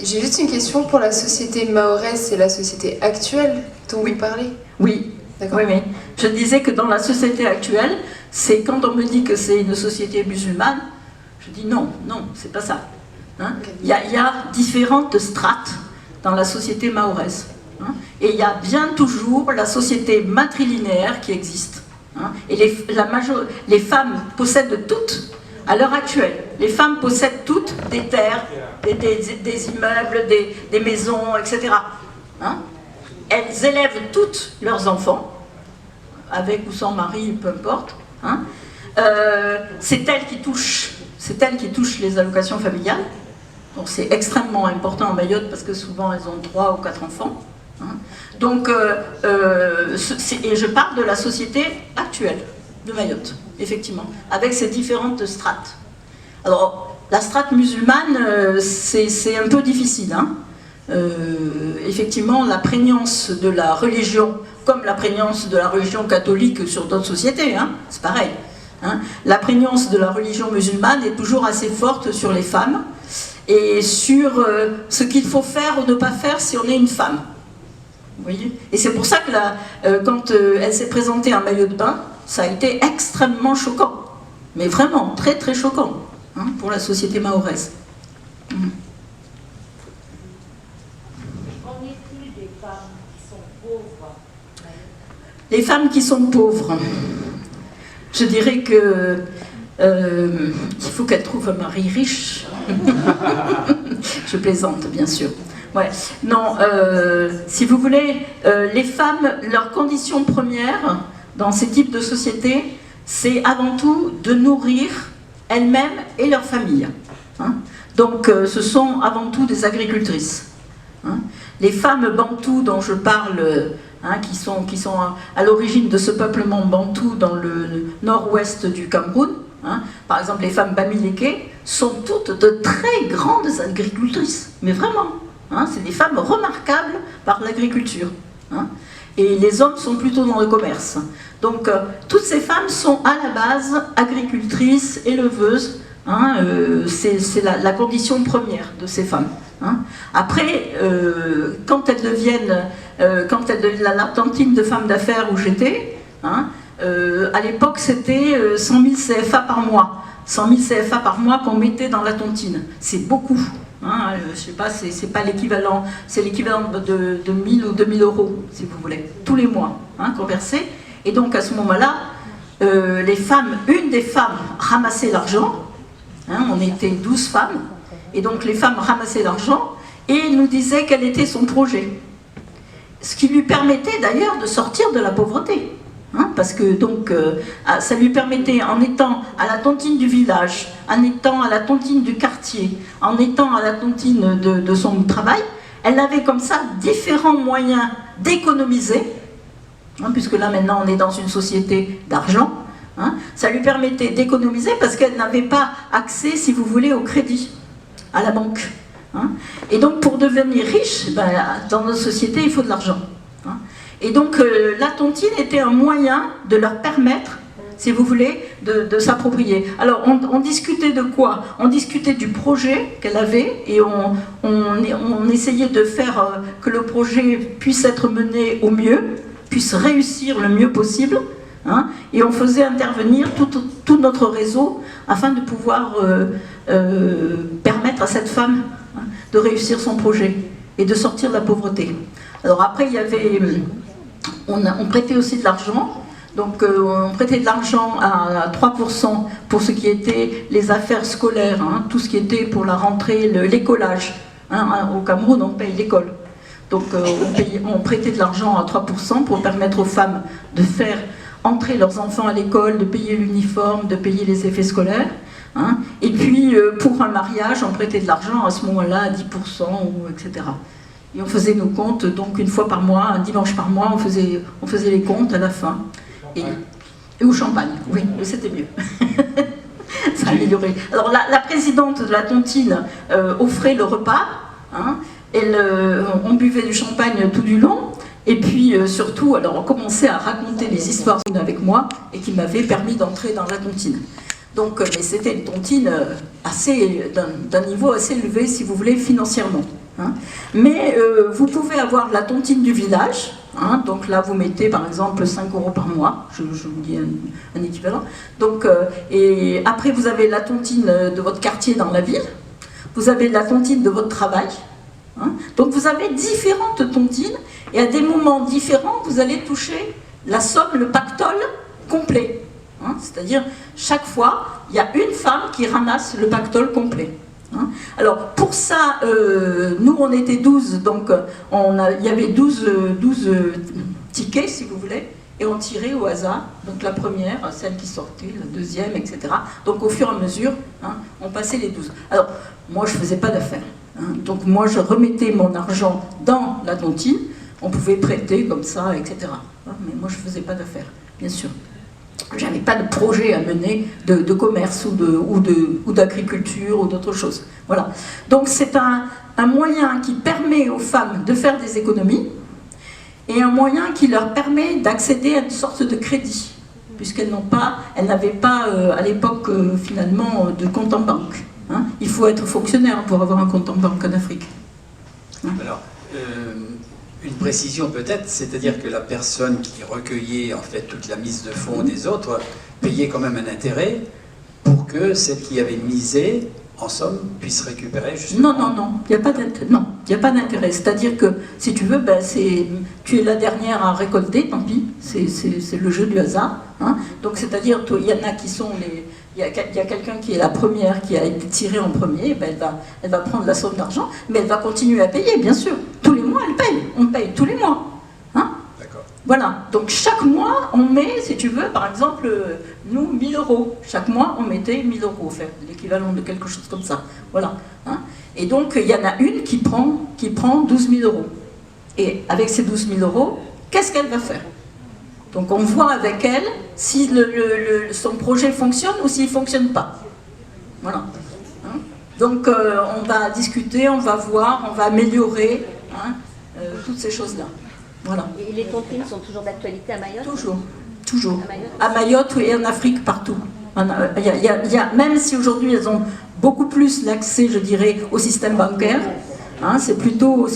J'ai juste une question pour la société mahoraise et la société actuelle dont vous parlez. Oui. Oui, oui. Je disais que dans la société actuelle, c'est quand on me dit que c'est une société musulmane, je dis non, c'est pas ça. Hein. Il y a différentes strates dans la société mahoraise. Hein. Et il y a bien toujours la société matrilinéaire qui existe. Hein. Et les femmes possèdent toutes À l'heure actuelle, les femmes possèdent toutes des terres, des immeubles, des maisons, etc. Hein? Elles élèvent toutes leurs enfants, avec ou sans mari, peu importe. Hein? C'est elles qui touchent les allocations familiales. Donc c'est extrêmement important en Mayotte parce que souvent elles ont 3 ou 4 enfants. Hein? Donc, et je parle de la société actuelle de Mayotte, effectivement, avec ces différentes strates. Alors, la strate musulmane, c'est un peu difficile. Hein? Effectivement, la prégnance de la religion, comme la prégnance de la religion catholique sur d'autres sociétés, hein, c'est pareil. Hein, la prégnance de la religion musulmane est toujours assez forte sur les femmes et sur ce qu'il faut faire ou ne pas faire si on est une femme. Vous voyez ? Et c'est pour ça que quand elle s'est présentée en maillot de bain, ça a été extrêmement choquant. Mais vraiment, très très choquant, hein, pour la société mahoraise. Les femmes qui sont pauvres, je dirais que il faut qu'elles trouvent un mari riche. Je plaisante, bien sûr. Ouais. Non, si vous voulez, les femmes, leur condition première dans ces types de sociétés, c'est avant tout de nourrir elles-mêmes et leur famille. Hein. Donc, ce sont avant tout des agricultrices. Hein. Les femmes bantoues dont je parle, hein, qui sont à l'origine de ce peuplement bantou dans le nord-ouest du Cameroun, hein, par exemple les femmes bamileke, sont toutes de très grandes agricultrices, mais vraiment, hein, c'est des femmes remarquables par l'agriculture. Hein, et les hommes sont plutôt dans le commerce. Donc toutes ces femmes sont à la base agricultrices, éleveuses, hein, c'est la condition première de ces femmes. Hein. Après, quand elles deviennent la tantine de femme d'affaires où j'étais, hein, à l'époque c'était 100 000 CFA par mois. 100 000 CFA par mois qu'on mettait dans la tontine. C'est beaucoup. Hein, je sais pas, c'est pas l'équivalent, c'est l'équivalent de 1000 ou 2000 euros, si vous voulez, tous les mois, hein, conversés. Et donc à ce moment-là, une des femmes ramassait l'argent, hein, on était 12 femmes, et donc les femmes ramassaient l'argent et nous disaient quel était son projet. Ce qui lui permettait d'ailleurs de sortir de la pauvreté. Hein, parce que donc ça lui permettait, en étant à la tontine du village, en étant à la tontine du quartier, en étant à la tontine de son travail, elle avait comme ça différents moyens d'économiser, hein, puisque là maintenant on est dans une société d'argent, hein, ça lui permettait d'économiser parce qu'elle n'avait pas accès, si vous voulez, au crédit, à la banque. Hein. Et donc pour devenir riche, ben, dans notre société il faut de l'argent. Hein. Et donc la tontine était un moyen de leur permettre, si vous voulez, de s'approprier. Alors on discutait de quoi? On discutait du projet qu'elle avait et on essayait de faire que le projet puisse être mené au mieux, puisse réussir le mieux possible. Hein, et on faisait intervenir tout notre réseau afin de pouvoir permettre à cette femme, hein, de réussir son projet et de sortir de la pauvreté. Alors après, il y avait... On prêtait aussi de l'argent, donc on prêtait de l'argent à 3% pour ce qui était les affaires scolaires, hein, tout ce qui était pour la rentrée, l'écolage. Hein, au Cameroun, on paye l'école. Donc on prêtait de l'argent à 3% pour permettre aux femmes de faire entrer leurs enfants à l'école, de payer l'uniforme, de payer les effets scolaires. Hein. Et puis pour un mariage, on prêtait de l'argent à ce moment-là à 10%, etc. Et on faisait nos comptes, donc une fois par mois, un dimanche par mois, on faisait les comptes à la fin. Et au champagne, oui, c'était mieux. Ça a amélioré. Alors la présidente de la tontine offrait le repas, hein, on buvait du champagne tout du long, et puis surtout, alors on commençait à raconter les histoires avec moi, et qui m'avaient permis d'entrer dans la tontine. Donc, mais c'était une tontine d'un niveau assez élevé, si vous voulez, financièrement. Hein. Mais vous pouvez avoir la tontine du village, hein, donc là vous mettez par exemple 5 € par mois, je vous dis un équivalent. Donc, et après vous avez la tontine de votre quartier dans la ville, vous avez la tontine de votre travail, hein. Donc vous avez différentes tontines et à des moments différents vous allez toucher la somme, le pactole complet. Hein, c'est-à-dire, chaque fois, il y a une femme qui ramasse le pactole complet. Hein. Alors, pour ça, nous, on était 12, donc il y avait 12 tickets, si vous voulez, et on tirait au hasard. Donc, la première, celle qui sortait, la deuxième, etc. Donc, au fur et à mesure, hein, on passait les 12. Alors, moi, je ne faisais pas d'affaires. Hein. Donc, moi, je remettais mon argent dans la tontine. On pouvait prêter comme ça, etc. Hein, mais moi, je ne faisais pas d'affaires, bien sûr. Je n'avais pas de projet à mener de commerce ou d'agriculture ou d'autre chose. Voilà. Donc c'est un moyen qui permet aux femmes de faire des économies et un moyen qui leur permet d'accéder à une sorte de crédit, puisqu'elles n'avaient pas à l'époque finalement de compte en banque. Hein. Il faut être fonctionnaire pour avoir un compte en banque en Afrique. Hein. Alors, une précision peut-être, c'est-à-dire que la personne qui recueillait en fait toute la mise de fonds des autres payait quand même un intérêt pour que celle qui avait misé, en somme, puisse récupérer justement. Non, il n'y a pas d'intérêt. C'est-à-dire que, si tu veux, tu es la dernière à récolter, tant pis, c'est le jeu du hasard. Hein. Donc, c'est-à-dire, il y en a qui sont les... Il y a quelqu'un qui est la première, qui a été tirée en premier, elle va prendre la somme d'argent, mais elle va continuer à payer, bien sûr. Tous les mois, elle paye. On paye tous les mois. Hein. D'accord. Voilà. Donc chaque mois, on met, si tu veux, par exemple, nous, 1000 €. Chaque mois, on mettait 1000 €, enfin, l'équivalent de quelque chose comme ça. Voilà. Hein. Et donc, il y en a une qui prend 12 000 €. Et avec ces 12 000 €, qu'est-ce qu'elle va faire ? Donc on voit avec elle si son projet fonctionne ou s'il ne fonctionne pas. Voilà. Hein. Donc on va discuter, on va voir, on va améliorer hein, toutes ces choses-là. Voilà. Et les tontines sont toujours d'actualité à Mayotte ? Toujours. À Mayotte et en Afrique, partout. Même si aujourd'hui elles ont beaucoup plus l'accès, je dirais, au système bancaire, hein, c'est plutôt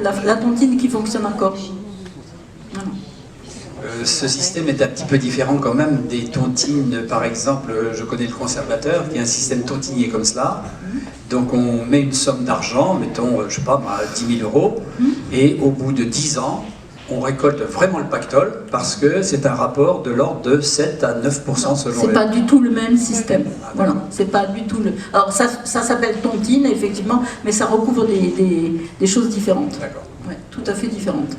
la tontine qui fonctionne encore. Ce système est un petit peu différent quand même des tontines, par exemple, je connais le conservateur qui a un système tontinier comme cela. Donc on met une somme d'argent, mettons, je sais pas, 10 000 €, et au bout de 10 ans, on récolte vraiment le pactole parce que c'est un rapport de l'ordre de 7 à 9% selon c'est pas du tout le même système. Voilà, c'est pas du tout le... Alors ça s'appelle tontine, effectivement, mais ça recouvre des choses différentes. D'accord. Ouais, tout à fait différentes.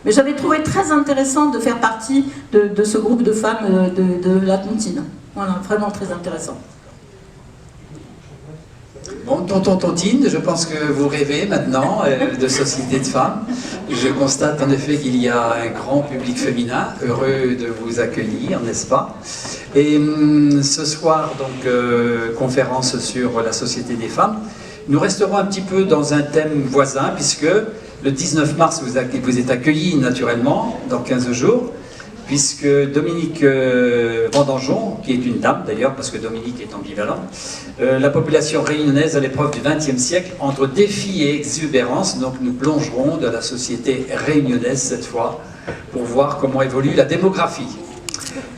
Mais j'avais trouvé très intéressant de faire partie de ce groupe de femmes de la tontine. Voilà, vraiment très intéressant. Bon, tonton Tontine, je pense que vous rêvez maintenant de société de femmes. Je constate en effet qu'il y a un grand public féminin, heureux de vous accueillir, n'est-ce pas? Et ce soir, donc, conférence sur la société des femmes. Nous resterons un petit peu dans un thème voisin, puisque le 19 mars, vous êtes accueillis naturellement, dans 15 jours, puisque Dominique Vendangeon, qui est une dame d'ailleurs, parce que Dominique est ambivalent, la population réunionnaise à l'épreuve du XXe siècle, entre défi et exubérance, donc nous plongerons dans la société réunionnaise cette fois, pour voir comment évolue la démographie.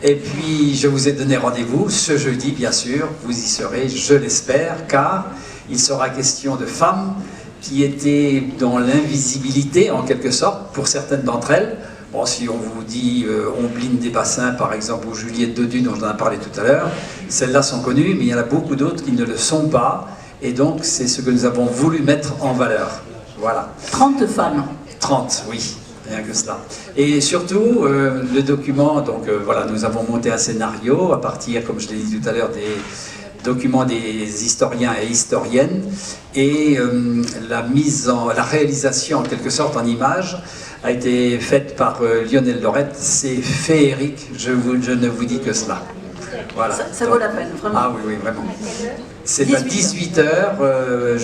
Et puis, je vous ai donné rendez-vous ce jeudi, bien sûr, vous y serez, je l'espère, car il sera question de femmes qui étaient dans l'invisibilité, en quelque sorte, pour certaines d'entre elles. Bon, si on vous dit Ombline des Bassins, par exemple, ou Juliette Dodu, dont on a parlé tout à l'heure, celles-là sont connues, mais il y en a beaucoup d'autres qui ne le sont pas, et donc c'est ce que nous avons voulu mettre en valeur. Voilà. 30 femmes. 30, oui, rien que cela. Et surtout, le document, donc voilà, nous avons monté un scénario à partir, comme je l'ai dit tout à l'heure, des documents des historiens et historiennes, et la réalisation en quelque sorte en images a été faite par Lionel Lorette. C'est féerique, je ne vous dis que cela. Voilà. Ça vaut la peine, vraiment. Ah oui, oui, vraiment. C'est à 18 h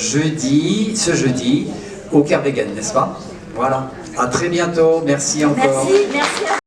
ce jeudi, au Kervegen, n'est-ce pas? Voilà. À très bientôt. Merci encore. Merci.